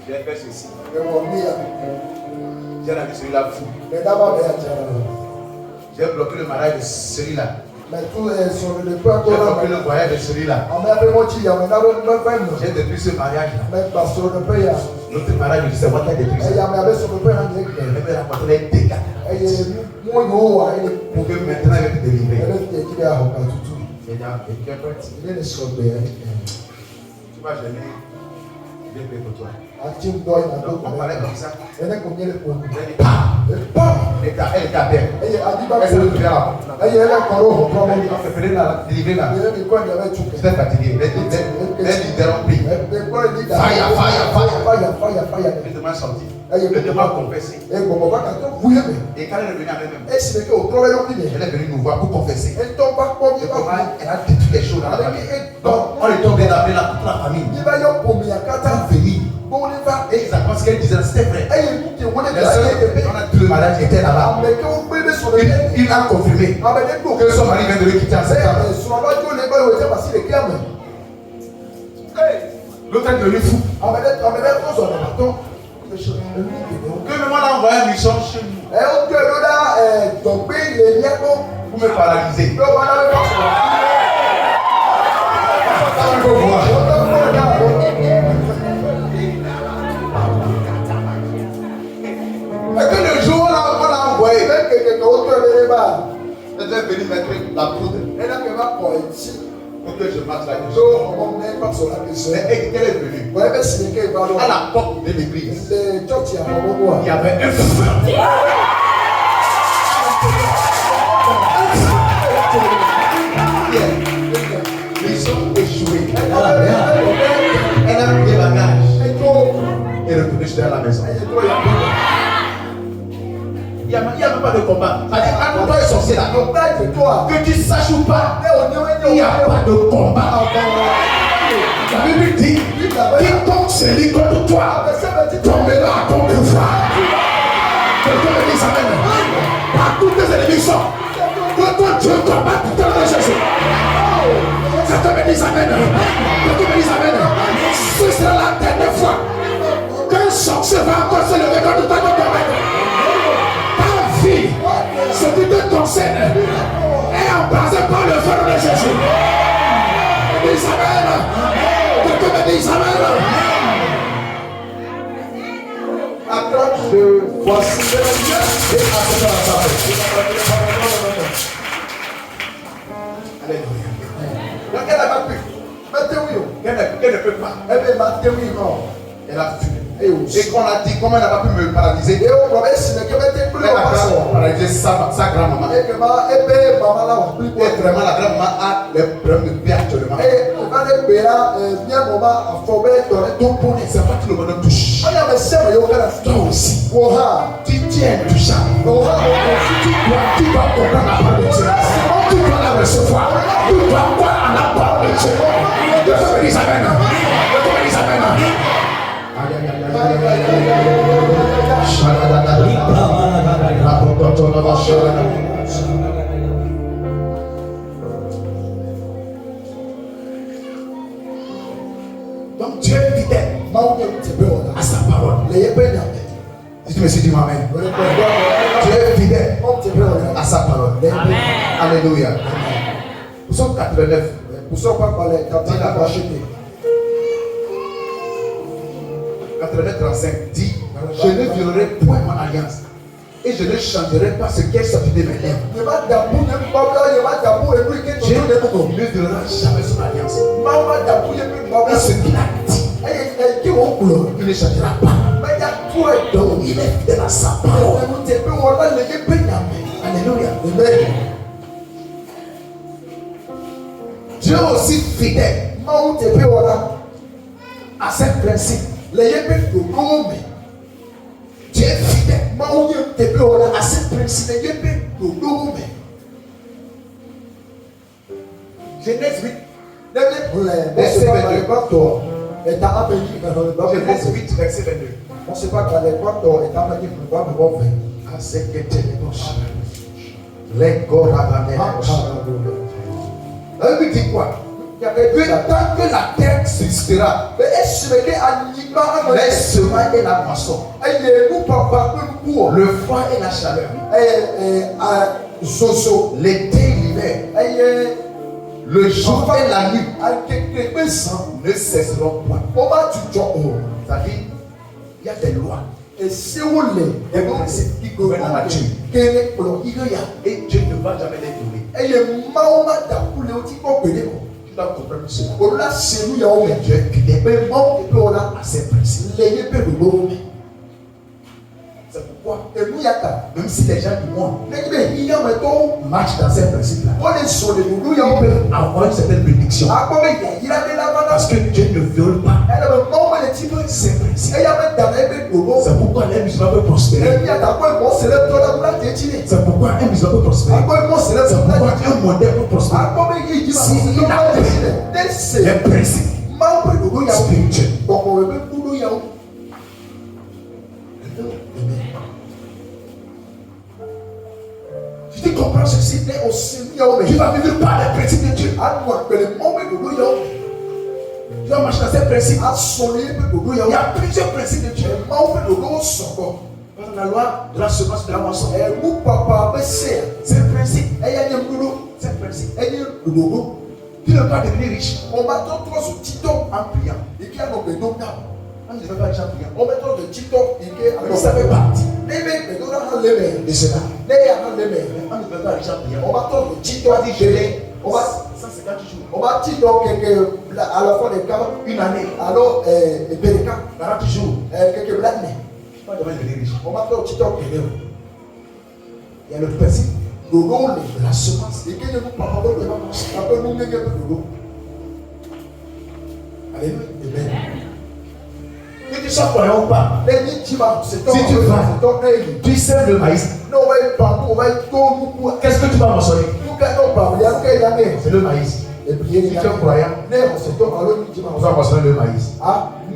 J'ai fait ceci. J'ai rendu celui-là fou. J'ai bloqué le mariage de celui-là. J'ai bloqué le voyage de celui-là. J'ai détruit ce mariage-là. Notre mariage, c'est moi qui ai détruit ça. Elle m'a rapporté les dégâts. Pour que maintenant elle est délivrée. Seigneur, quelqu'un peut être. Tu vas gêner. Je vais prier pour toi. Donc, on parlait comme ça. Elle est à terre. Elle s'est retrouvée là. Elle a préféré la délivrer là. J'étais fatigué. Les leaders ont pris. Fire. Le demande sorti. Le demande confessé. Et quand elle est venue avec elle-même, elle est venue nous voir pour confesser. Et comment elle a détruit les choses dans la famille. Donc, on est tombé d'appeler toute la famille. Venir. Et exactement ce qu'elle disait, c'était vrai. On a tout le mariage était là-bas. Il a confirmé que son mari vient de le quitter en septembre. L'autre est devenu fou. Que le monde a envoyé un mission chez nous. Pour me paralyser. Il faut voir. Et que le jour où on l'a envoyé, elle est venue mettre la poudre pour que je marche là-dessus. Mais elle est venue à la porte de l'église. Il y avait un feu. Ils ont échoué. Elle a pris des bagages et retourné chez elle à la maison. Il n'y a même pas de combat. C'est-à-dire, quand toi es sorcier là, que tu saches ou pas, il n'y a pas de combat. La Bible dit, quiconque se lit contre toi, tombera à ton pouvoir. Quelqu'un me dit amen. Partout tes ennemis sont. Quand Dieu combat, tu te le Jésus. Quelqu'un me dit amen. Quelqu'un me dit amen. Ce sera la dernière fois qu'un sorcier va encore se lever contre toi. Ce qui te concerne est embrasé par le feu de Jésus. Dis amen. Quelqu'un me dit amen. Approche de voici et après la table. Alléluia. Donc elle n'a pas pu. Elle ne peut pas. Elle a fui. Et qu'on a dit comment elle n'a pas pu me paralyser. Elle a paralysé sa grand-maman. Et vraiment la grand-maman a des problèmes de paix actuellement. C'est pas tout le monde touche. Toi aussi. Tu es intouchable. Tu dois comprendre la parole de Dieu. Tu dois la recevoir. Tu dois croire à la parole de Dieu. Dieu te bénisse, amen. Dieu te bénisse, amen. Donc Dieu est fidèle à sa parole. Si tu me suis dit amen. Dieu est fidèle à sa parole. Alléluia. Psaume 89. Psaume 35 dit, je ne violerai point mon alliance et je ne changerai pas ce qui est sorti de mes lèvres. Dieu ne violera jamais son alliance. Et ce qu'il a dit, il ne changera pas. Donc il est fidèle à sa parole. Alléluia. Dieu est aussi fidèle à ses principes. Dieu est fidèle à ses principes. Genèse 8, verset 22. Genèse 8, verset 22. On ne sait pas quand les quatorze est amené pour voir le bon vin. Ah, c'est que tu es les gorabanés. Elle lui dit quoi? Tant que la terre subsistera, les semences et la moisson, le froid et la chaleur, l'été et l'hiver, le jour et la nuit ne cesseront point. C'est-à-dire, il y a des lois, des principes qui gouvernent la nature. Et Dieu ne va jamais les donner. Tu dois comprendre cela. Dieu est fidèle à ses principes. C'est pourquoi, même si les gens du monde marchent dans ces principes-là, ils peuvent avoir une certaine bénédiction. Parce que Dieu ne viole pas ses principes. C'est pourquoi les musulmans peuvent prospérer. C'est pourquoi un musulman peut prospérer. C'est pourquoi un modèle peut prospérer. S'il a les principes spirituels. Si tu comprends ceci, tu vas vivre par les principes de Dieu. Tu vas marcher dans ces principes. Il y a plusieurs principes de Dieu. Dans la loi de la semence de la moisson. C'est un principe. C'est un principe. Tu ne peux pas devenir riche. On va t'entendre sur TikTok en priant. Et qui a nos bédons là. On ne peut pas riche en priant. On va t'entendre de TikTok et qui a ça fait partie. De cela. On ne peut pas riche en priant. On va t'entendre de TikTok. On va 150 jours. On va TikTok à la fois des cas, une année. Alors, Berika, 40 jours. Quelques blagues. On va faire TikTok. Il y a le principe de l'eau de la semence. Et que nous parlons de la semence. Après, nous mettons de l'eau. Alléluia. Amen. Que tu sois croyant ou pas, si tu vas, tu sèmes le maïs. Qu'est-ce que tu vas mentionner? C'est le maïs. Si tu es croyant, on va mentionner le maïs.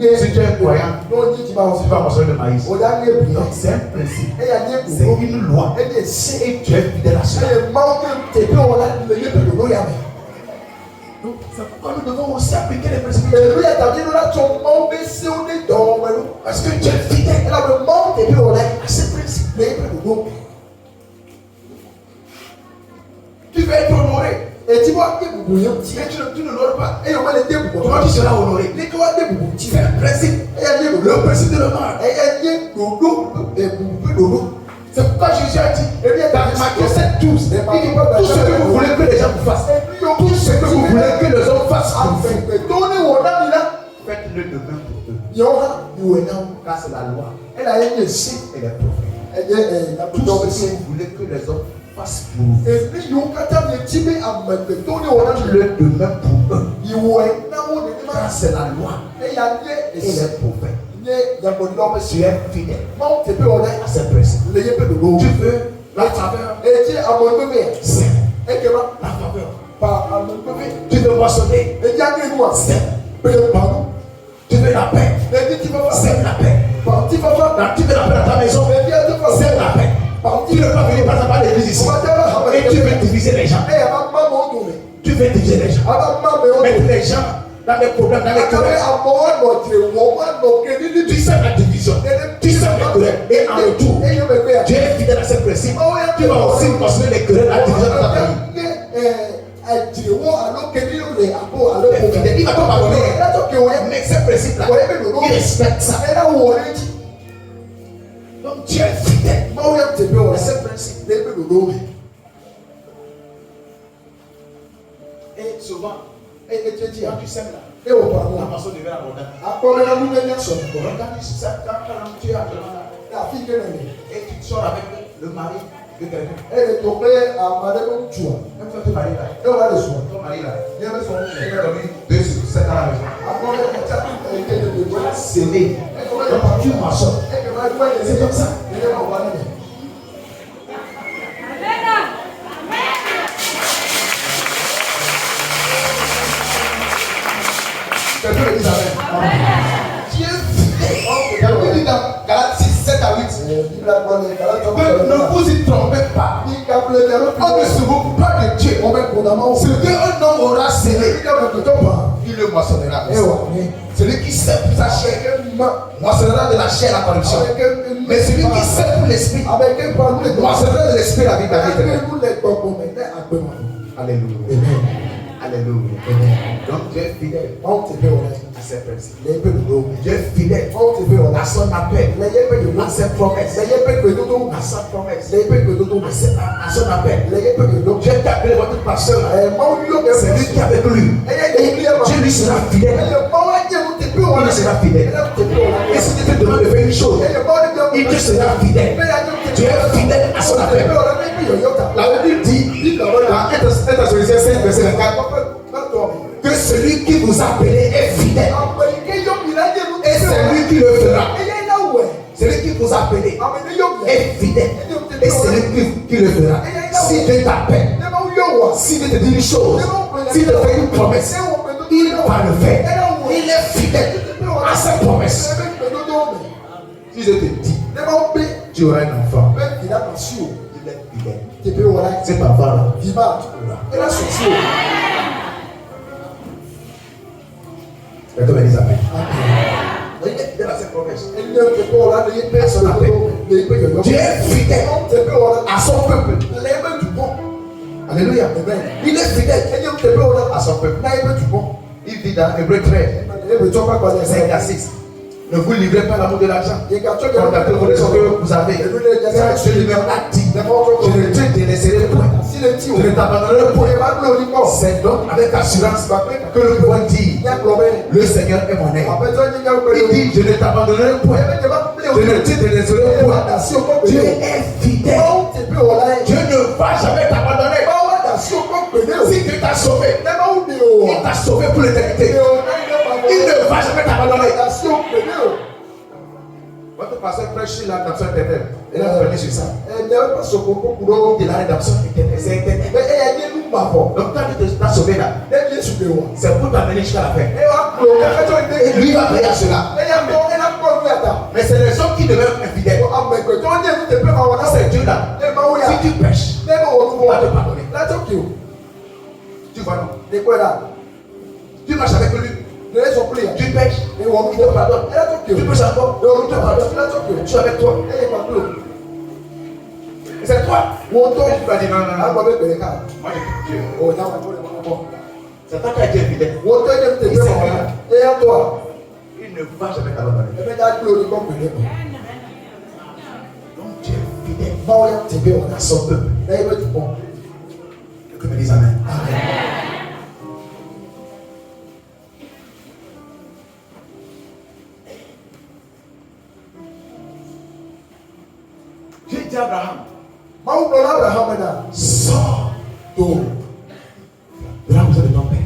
Si tu es croyant, tu vas mentionner le maïs. Donc c'est un principe. C'est une loi. Et tu es fidèle à cela. Donc c'est pourquoi nous devons aussi appliquer les principes. Parce que tu es fidèle à ces principes. Tu veux être honoré. Et tu vois que tu ne l'honores pas. Et comment tu seras honoré? C'est un principe. Le principe de l'honneur. C'est pourquoi Jésus a dit dans Matthieu 7:12, il dit tout ce que vous voulez que les gens vous fassent, tout ce que vous voulez que les hommes fassent pour vous, faites-le de même pour eux. Car c'est la loi et les prophètes. Tout ce que vous voulez que les hommes fassent pour vous, faites-le de même pour eux. Car c'est la loi et les prophètes. Tu es fidèle à ces principes. Tu veux la faveur. C'est la faveur. Tu veux moissonner. C'est tu veux la paix. C'est la paix. Tu veux la paix dans ta maison. C'est la paix. Tu ne peux pas venir par exemple à l'église ici et tu veux diviser les gens. Tu veux diviser les gens. Mettre les gens dans les problèmes, dans les querelles. Tu sais la division, tu sais les querelles. Et en retour, tu es fidèle à ces principes. Tu vas aussi construire les querelles, la division dans ta famille. Il va pas pardonner. Mais ces principes-là, il respecte ça. Donc tu es fidèle à ces principes. Et souvent, quand tu sèmes là, la façon de faire abondante. Quand tu es actuellement là, et tu sors avec le mari de quelqu'un. Même ton mari là, il a dormi 2 sur 7 ans à la maison. C'est né. Donc tu marches. C'est comme ça. Quelqu'un me dit amen. Dieu fait. Dit dans Galates 6, 7 à 8. Ne vous y trompez pas. On ne se moque pas de Dieu. Ce qu'un homme aura semé, il le moissonnera. Celui qui sème pour sa chair, moissonnera de la chair la corruption. Mais celui qui sème pour l'esprit, moissonnera de l'esprit la vie éternelle. Alléluia. Alléluia. Donc Dieu est fidèle à ses principes. Dieu est fidèle à son appel, à ses promesses, à sa promesse, à son appel. Dieu t'a appelé votre pasteur. C'est lui qui est avec lui. Dieu lui sera fidèle. Il sera fidèle. Et si tu te demandes de faire une chose, il te sera fidèle. Tu es fidèle à son appel. La Bible dit dans 1 Thessaloniciens 5, verset 24, que celui qui vous a appelé est fidèle. Et c'est lui qui le fera. Celui qui vous a appelé est fidèle. Et c'est lui qui le fera. Si Dieu t'appelle, si Dieu te dit une chose, si Dieu te fait une promesse, il va le faire. Il est fidèle à sa promesse. Si je te dis, tu auras un enfant, il est fidèle. C'est pas vrai. Et comme elle dit Amen. Il est fidèle à ses promesses. Dieu est fidèle à son peuple. Alléluia. Il est fidèle à son peuple. Il dit dans Hébreux 13, 5 à 6. Ne vous livrez pas l'amour de l'argent. Comme d'après vos raisons que vous avez. Je lui-même a dit. Je ne te délaisserai point. Je ne t'abandonnerai point. C'est donc avec assurance que nous pouvons dire le Seigneur est mon aide. Il dit je ne t'abandonnerai point. Je ne te délaisserai point. Dieu est fidèle. Dieu ne va jamais t'abandonner. Si Dieu t'a sauvé, il t'a sauvé pour l'éternité. Il ne va jamais t'abandonner. Votre pasteur prêche sur la rédemption éternelle. Il a revenu sur ça. De la rédemption éternelle. C'est éternel. Donc quand Dieu t'a sauvé là, c'est pour t'amener jusqu'à la fin. Et lui va payer à cela. Mais c'est les hommes qui demeurent infidèles. C'est Dieu là. Si tu pêches, il va te pardonner. Tu vois non? Tu marches avec lui. Tu pêches, il te pardonne. Tu pêches encore, il te pardonne. Tu es avec toi. Et c'est toi. Tu vas dire non. Moi j'ai Dieu. C'est toi qui as été fidèle. Il ne va jamais t'abandonner. Donc Dieu est fidèle à son peuple. Que me dise Amen. Dieu dit à Abraham, sors de la maison de ton père.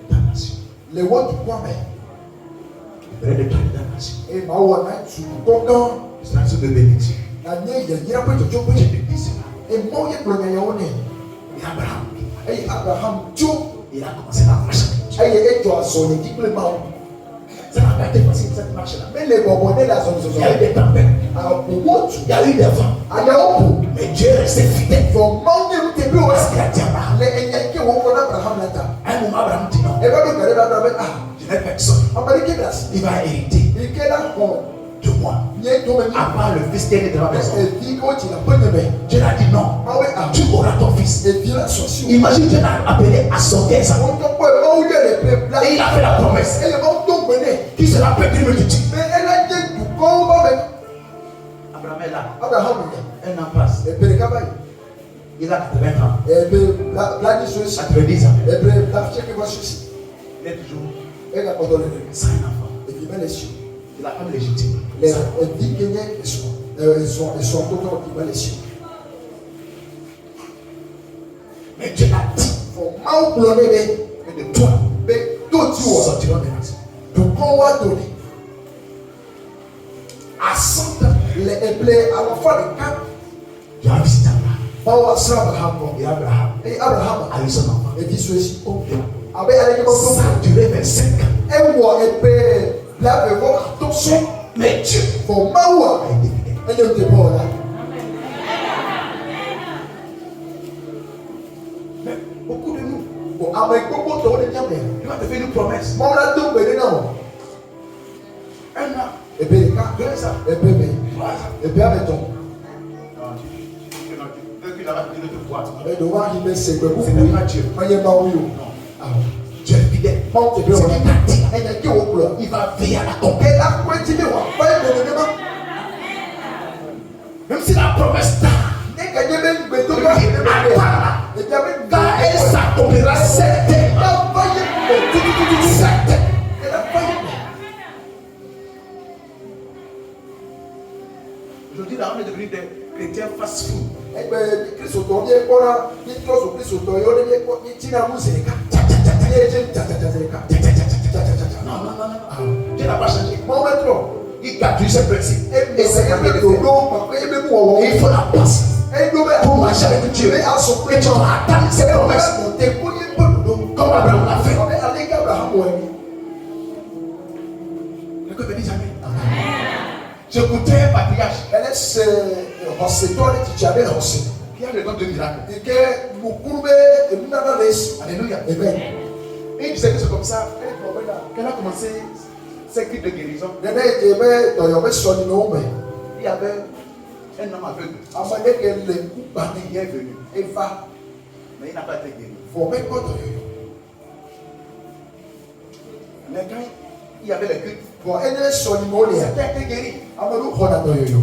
Ta nation. Je ferai de toi une nation. C'est un de bénédiction. Je te dis cela. Et Abraham, il a commencé à marcher. Ça n'a pas été facile cette marche-là. Mais les bonbonnets là sont. Il y a eu des tempêtes. Il y a eu des vents. Mais Dieu est resté fidèle. Parce qu'il a dit à Abraham. À un moment, Abraham dit non. Je n'ai personne. Il va hériter de moi. À part le fils qui est de ma maison. Dieu a dit non. Tu auras ton fils. Imagine Dieu a appelé à son père. Et il a fait la promesse. Qui sera petit multitude. Abraham est là. Un an passe. Il a 80 ans. 90 ans. Il est toujours sans enfant. Il a femme légitime. Mais Dieu a dit que de toi sortiront des nations. À 100 ans, tu as visité Abraham. Et Abraham a eu son enfant. Ça a duré 25 ans. Mais Dieu a été fidèle. Mais beaucoup de nous, il va te faire une promesse. Un an, 2 ans, 3 ans. C'est pas Dieu. Dieu est fidèle. Il va veiller à la tomber. Même si la promesse t'a, quand elle s'accomplira, aujourd'hui, là, on est devenu des chrétiens fast-food. Non. Dieu n'a pas changé. Il garde ses principes. Et c'est quand même il faut la patience pour marcher avec Dieu. Et tu vas attendre ses promesses. Comme Abraham l'a fait. Que me dise Amen. J'écoutais un patriarche qui a fait le don de miracle. Alléluia. Amen. Et il disait que c'est comme ça qu'elle a commencé ses cris de guérison. Il y avait un homme aveugle. Il est venu. Mais il n'a pas été guéri. Mais quand il y avait les cris, il a été guéri.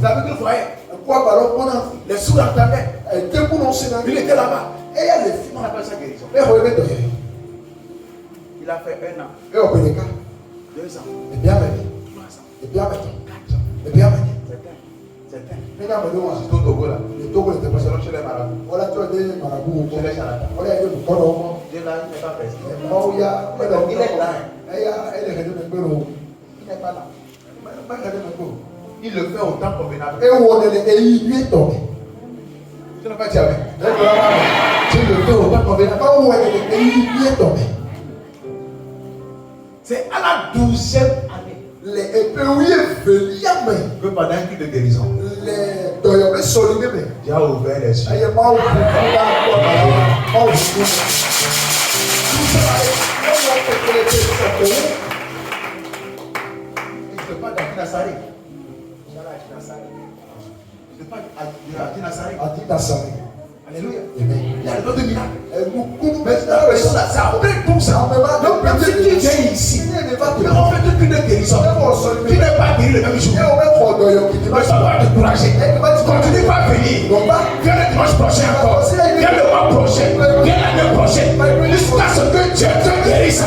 L'aveugle voyait. Les sourds entendaient. Il était là-bas. On appelle ça guérison. Il a fait 1 an, 2 ans, 3 ans, 4 ans. Certains. C'est au Togo là. Selon chez les marabouts. Chez les charlatans. Dieu là, il n'est pas presque. Il est là. Il n'est pas là. Il le fait autant convenable. Tu n'as pas dit avec. Tu le fais autant convenable. C'est à la 12e année que pendant un cri de guérison, Dieu a ouvert les yeux. Il ne fait pas d'Atinasari. Il ne fait pas d'Atinasari. Alléluia. Il y a le don de miracle. Mais ça après tout ça. Donc même si tu viens ici, mais on fait toute une guérison. Tu n'es pas guéri le même jour. Mais ça va te décourager. Continue pas à venir. Viens le dimanche prochain encore. Viens le mois prochain. Viens l'année prochaine. Jusqu'à ce que Dieu te guérisse.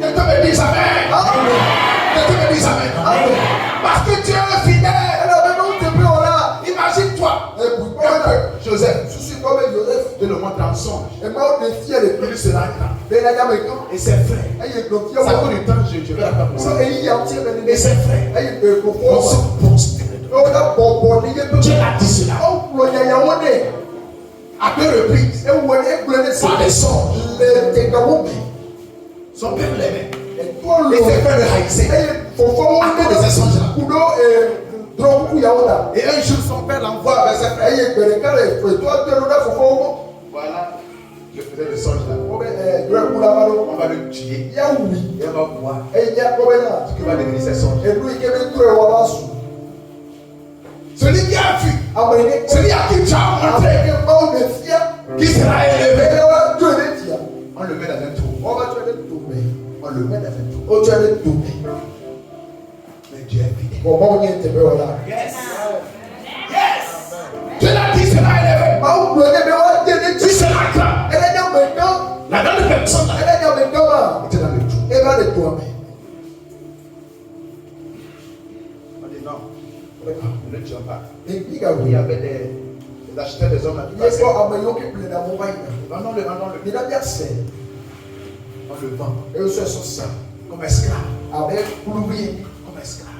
Quelqu'un me dit amen. Quelqu'un me dit amen. Parce que Dieu est fidèle. Imagine-toi, Joseph, de le montrer en songe. Il sera grand. Et ses frères, ça fait du temps, je vais la faire pour ça. Et ses frères, on se prosterner. Dieu a dit cela. À 2 reprises, par des songes. Son père l'aimait. Et ses frères le haïssaient. À cause de ces songes-là. Et un jour, son père l'envoie vers ses frères. Voilà, je faisais le songe là. On va le tuer. Et on va voir ce qui va devenir ses songes. Celui qui a vu, celui à qui tu as montré, qui sera élevé, on le met dans un trou. On le met dans un trou. Mais Dieu est fidèle. Yes. Yes. Dieu l'a dit, sera élevé. Tu seras grand. La grande personne là était dans le trou. On dit non. Ne le tuons pas. Il y avait des acheteurs des hommes là qui passaient. Vendons-le. On le vend. Comme esclave. Comme esclave.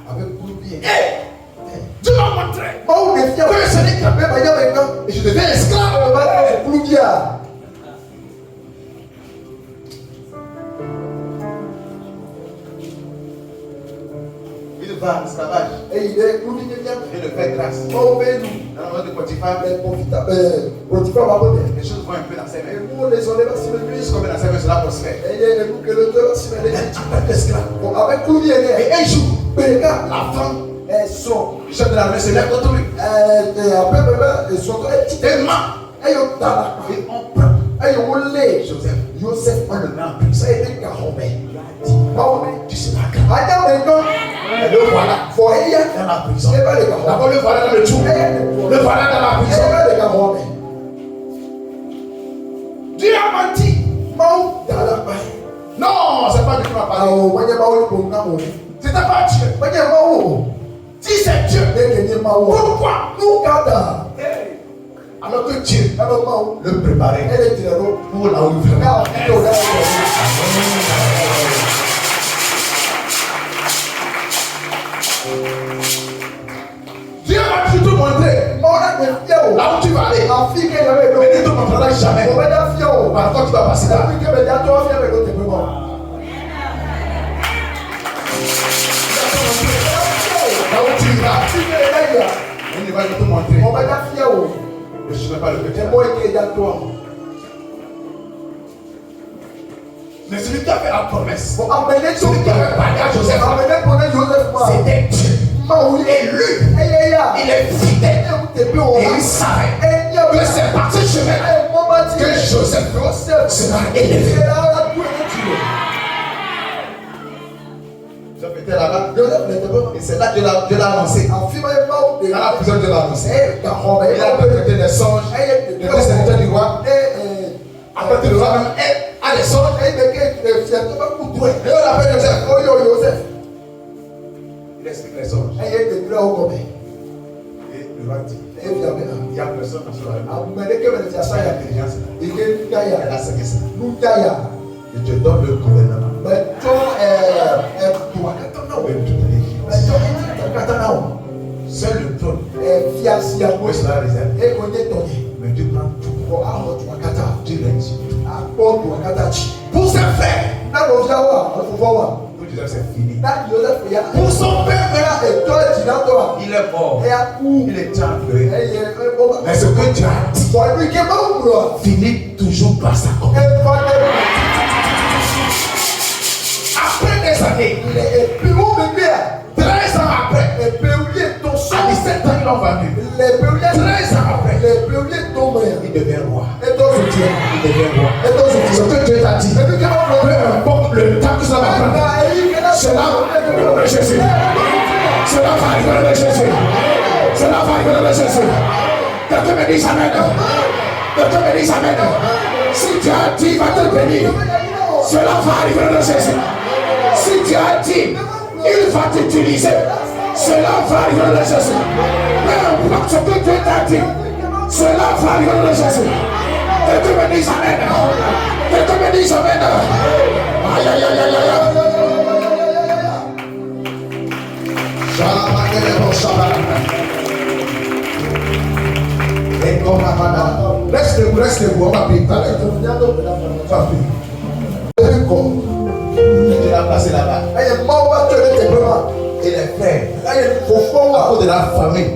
Dieu m'a montré que ce n'est qu'un peu et je deviens esclave. Il va à l'esclavage. Et il le fait grâce. Dans le monde de Potiphar, les choses vont un peu dans ses mains. Comme dans ses mains, cela prospère. Et un jour, la femme, le chef de l'armée se lève contre lui. Et ment. Et on prend Joseph, on le met en prison. Tu seras grand. Et le voilà dans la prison. D'abord le voilà dans le trou. Le voilà dans la prison. Dieu a menti. Non, c'est pas Dieu qui m'a parlé. C'était pas Dieu. Si c'est Dieu, pourquoi alors que Dieu le préparait pour la ouvrir. Dieu va toujours montrer là où tu vas aller. Mais il ne te montrera jamais. Par contre, tu vas passer là. Là où tu iras. va te montrer. On va la fier. Je ne sais pas le que tu as. Moi, qui est d'accord. Mais celui qui a fait la promesse, Bon, amenez celui qui avait parlé à Joseph, amenez pour Joseph. c'était Dieu. Et lui, il est fidèle. Et il savait que c'est par ce chemin que Joseph sera élevé. Joseph était là-bas. Et c'est là que Dieu l'a annoncé. Dans la prison, Dieu l'a annoncé. Il a interprété des songes. Le serviteur du roi. Après, le roi même a des songes. Et on appelle Joseph. Il explique les songes. Et le roi dit, il y a personne qui soit l'intelligence. Elle a saisi ça. Et Dieu donne le gouvernement. Seul le trône sera réservé. Mais Dieu prend tout. Dieu réussit. Pour ses frères, pour Joseph, c'est fini. Pour son père, il est mort. Il est déjà pleuré. Mais ce que Dieu a dit finit toujours par s'accomplir. Après des années, 13 ans après, à 17 ans, ils l'ont vendu. 13 ans après, il devient roi. Il devient roi. Ce que Dieu t'a dit, peu importe le temps que ça va prendre, cela va arriver de Jésus. Cela va arriver de Jésus. Cela va arriver de Jésus. Quelqu'un me dit amen. Quelqu'un me dit amen. Si Dieu a dit, il va te bénir. Cela va arriver de Jésus. Si Dieu a dit, il va t'utiliser. Cela va arriver de Jésus. Peu importe ce que Dieu t'a dit, cela va arriver de Jésus. Quelqu'un me dit amen. Quelqu'un me dit amen. Aïe aïe aïe aïe aïe. Reste-vous, on va prier. Tu l'as placé là-bas. Et les frères, à cause de la famille,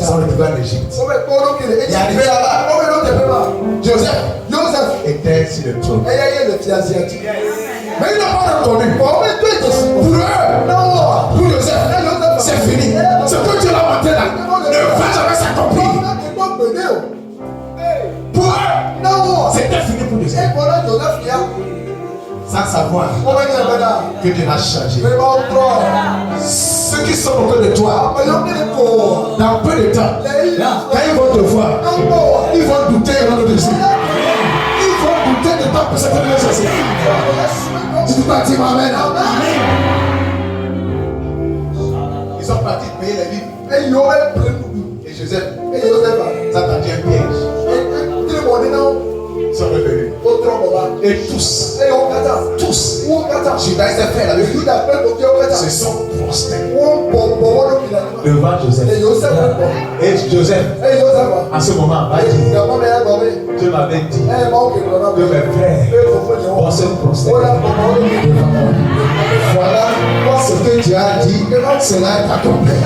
sont retrouvés en Égypte. Il est arrivé là-bas. Joseph était sur le trône. Mais ils n'ont pas reconnu. Pour Joseph, c'est fini. Ce que Dieu l'a montré là ne va jamais s'accomplir. Pour eux, c'était fini pour Joseph. Sans savoir que Dieu l'a changé. Ceux qui sont autour de toi, dans peu de temps, quand ils vont te voir, ils vont douter de Jésus. Ils vont douter de ta personne de Jésus. Tu peux pas dire amen. Ils sont partis payer les livres. Et Joseph s'attendait un piège. Ils sont revenus. Et tous, Judas s'est fait la vie. Se sont prostrés devant Joseph. Et Joseph, en ce moment, va dire, Dieu m'avait dit que mes frères vont se prostrer devant moi. Voilà ce que Dieu a dit, cela est accompli.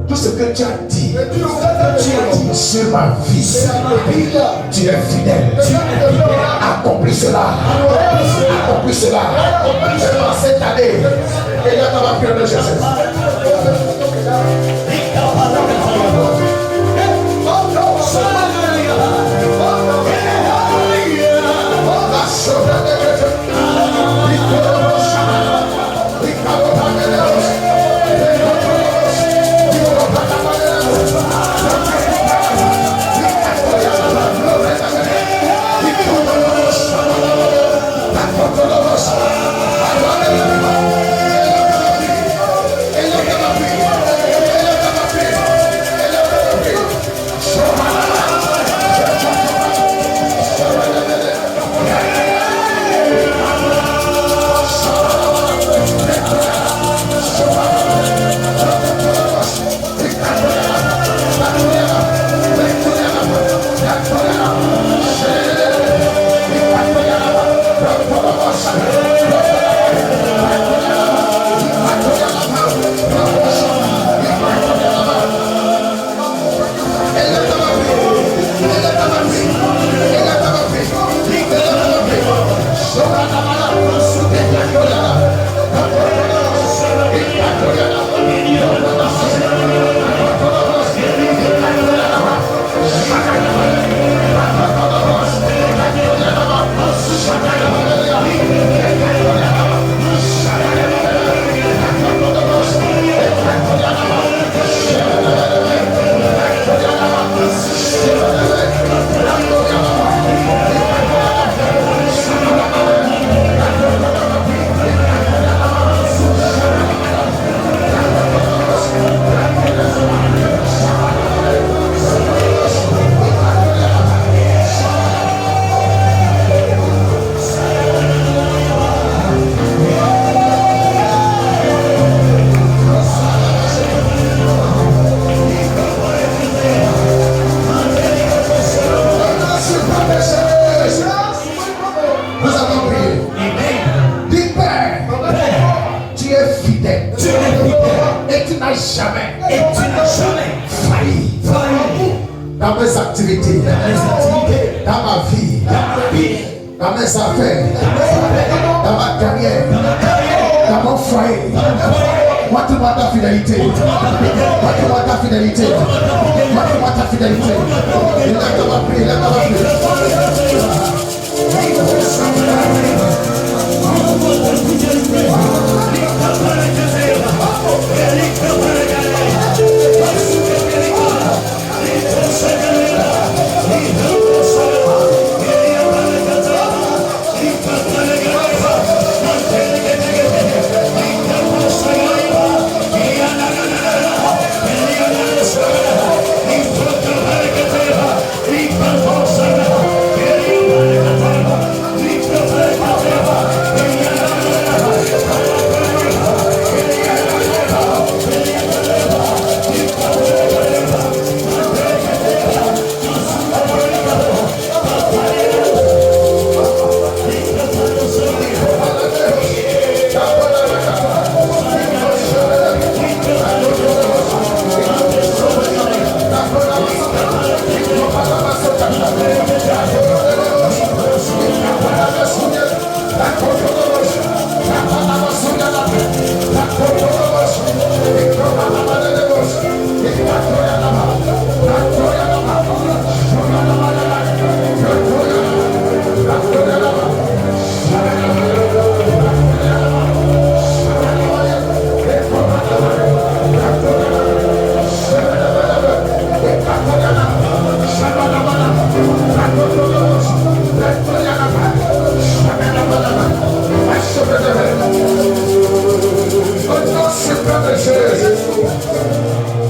Tout ce que tu as dit sur ma vie, tu es fidèle. Accomplis cela. Accomplis cela. Dans cette année, et là, on va prier de Jésus. fidèle. Et tu n'as jamais failli dans mes activités, dans ma vie, dans mes affaires, dans ma carrière, dans mon foyer. Montre-moi ta fidélité. Montre-moi ta fidélité. Montre-moi ta fidélité. Il a qu'à prier, il a qu'à prier.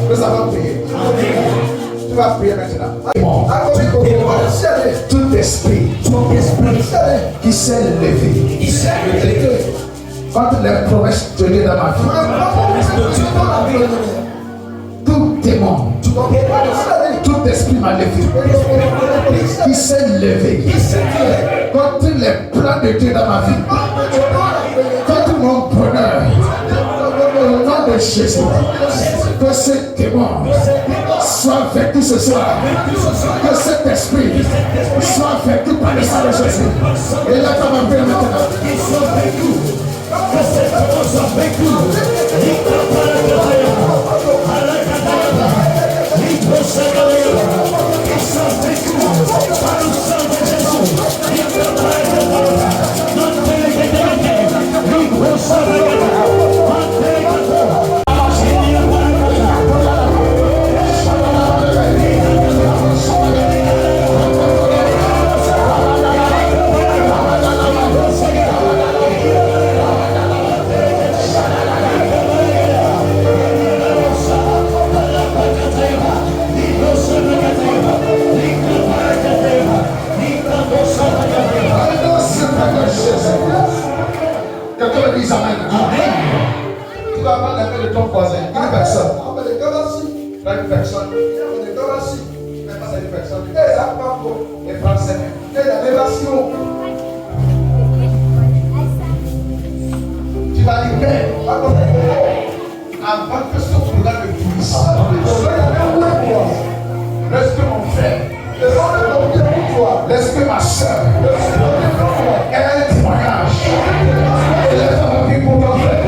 Nous allons prier. Tu vas prier maintenant. Tout esprit qui s'est levé contre les promesses de Dieu dans ma vie, tout démon, tout esprit maléfique qui s'est levé contre les plans de Dieu dans ma vie, contre mon bonheur, au nom de Jésus, que ce démon soit vaincu ce soir, que cet esprit soit vaincu par le sang de Jésus. Et là, comme on peut maintenant, qu'ils soient vaincus, que cet démon soit vaincu. Tu vas prendre la main de ton voisin, une personne. Une personne. Mais pas une personne. Et prends ses mains. Tu vas lui faire avant que ce programme ne finisse. Laisse que mon frère, laisse que ma soeur ait un témoignage. Et laisse ma vie pour ton frère.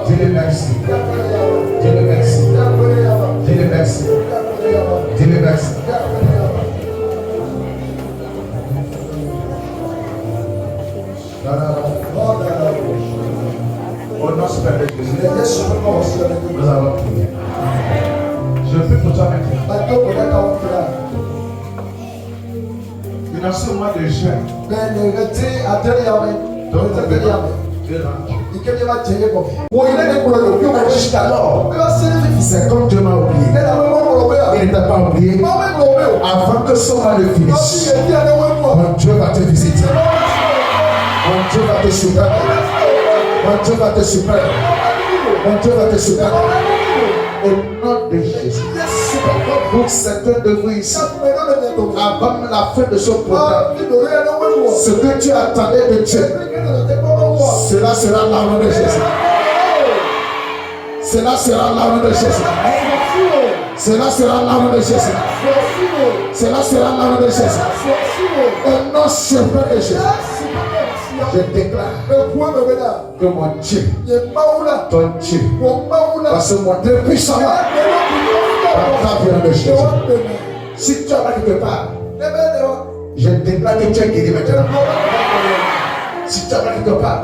Dis-le merci. Dis-le merci. Dis-le merci. Dis-le merci. Au nom super de Jésus, nous allons prier. Je prie pour toi maintenant. Dans ce mois de juin, jusqu'alors, c'est comme Dieu m'a oublié. Il ne t'a pas oublié. Avant que ce mois ne finisse, mon Dieu va te visiter. Mon Dieu va te soutenir. Mon Dieu va te soutenir. Mon Dieu va te soutenir. Au nom de Jésus. Pour certains de vous ici, avant la fin de ce programme, ce que tu attendais de Dieu, cela sera l'argent de Jésus. Cela sera l'argent de Jésus. Cela sera l'argent de Jésus. Cela sera l'argent de Jésus. Au nom suprême de Jésus. Je déclare que mon Dieu, ton Dieu, va se montrer puissamment dans ta vie de Jésus. Si tu as quelque part, je déclare que tu es guéri maintenant. Si tu as quelque part,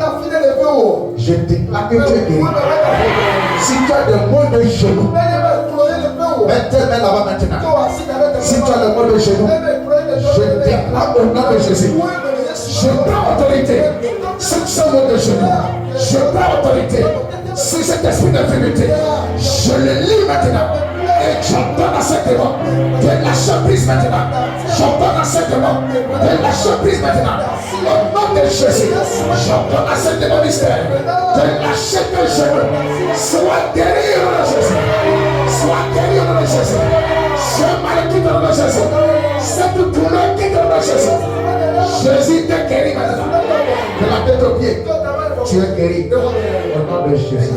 je déclare que tu es guéri. Si tu as des maux de genoux, mets tes mains là-bas maintenant. Si tu as des maux de genoux, je déclare au nom de Jésus. Je prends autorité sur ce mot de genoux. Je prends autorité sur cet esprit d'infirmité. Je le lis maintenant. Et j'ordonne à cet démon de lâcher prise maintenant. J'ordonne à cet démon de lâcher prise maintenant. Au nom de Jésus, j'ordonne à cet démon mystère de lâcher tes genoux. Sois guéri au nom de Jésus. Sois guéri au nom de Jésus. Ce mal quitte au nom de Jésus. Cette douleur quitte au nom de Jésus. Jésus te guérit maintenant. De la tête aux pieds. Tu es guéri. Au nom de Jésus.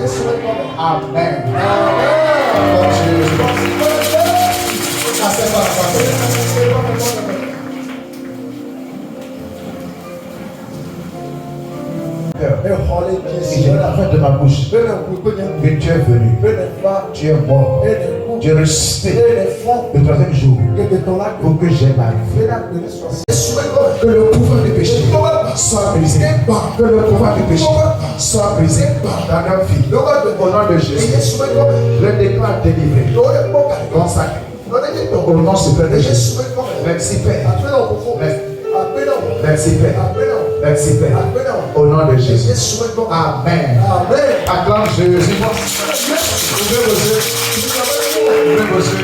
Amen. Amen. Et j'ai la fin de ma bouche que tu es venu, tu es mort, tu es ressuscité le troisième jour pour que j'aie ma vie. Que le pouvoir du péché soit brisé. Que le pouvoir du péché soit brisé dans notre vie. Au nom de Jésus, je déclare délivré, consacré. Au nom suprême de Jésus. Merci Père. Merci Père. Merci Père. Au nom de Jésus. Amen. Acclame Jésus. Ouvrez vos yeux.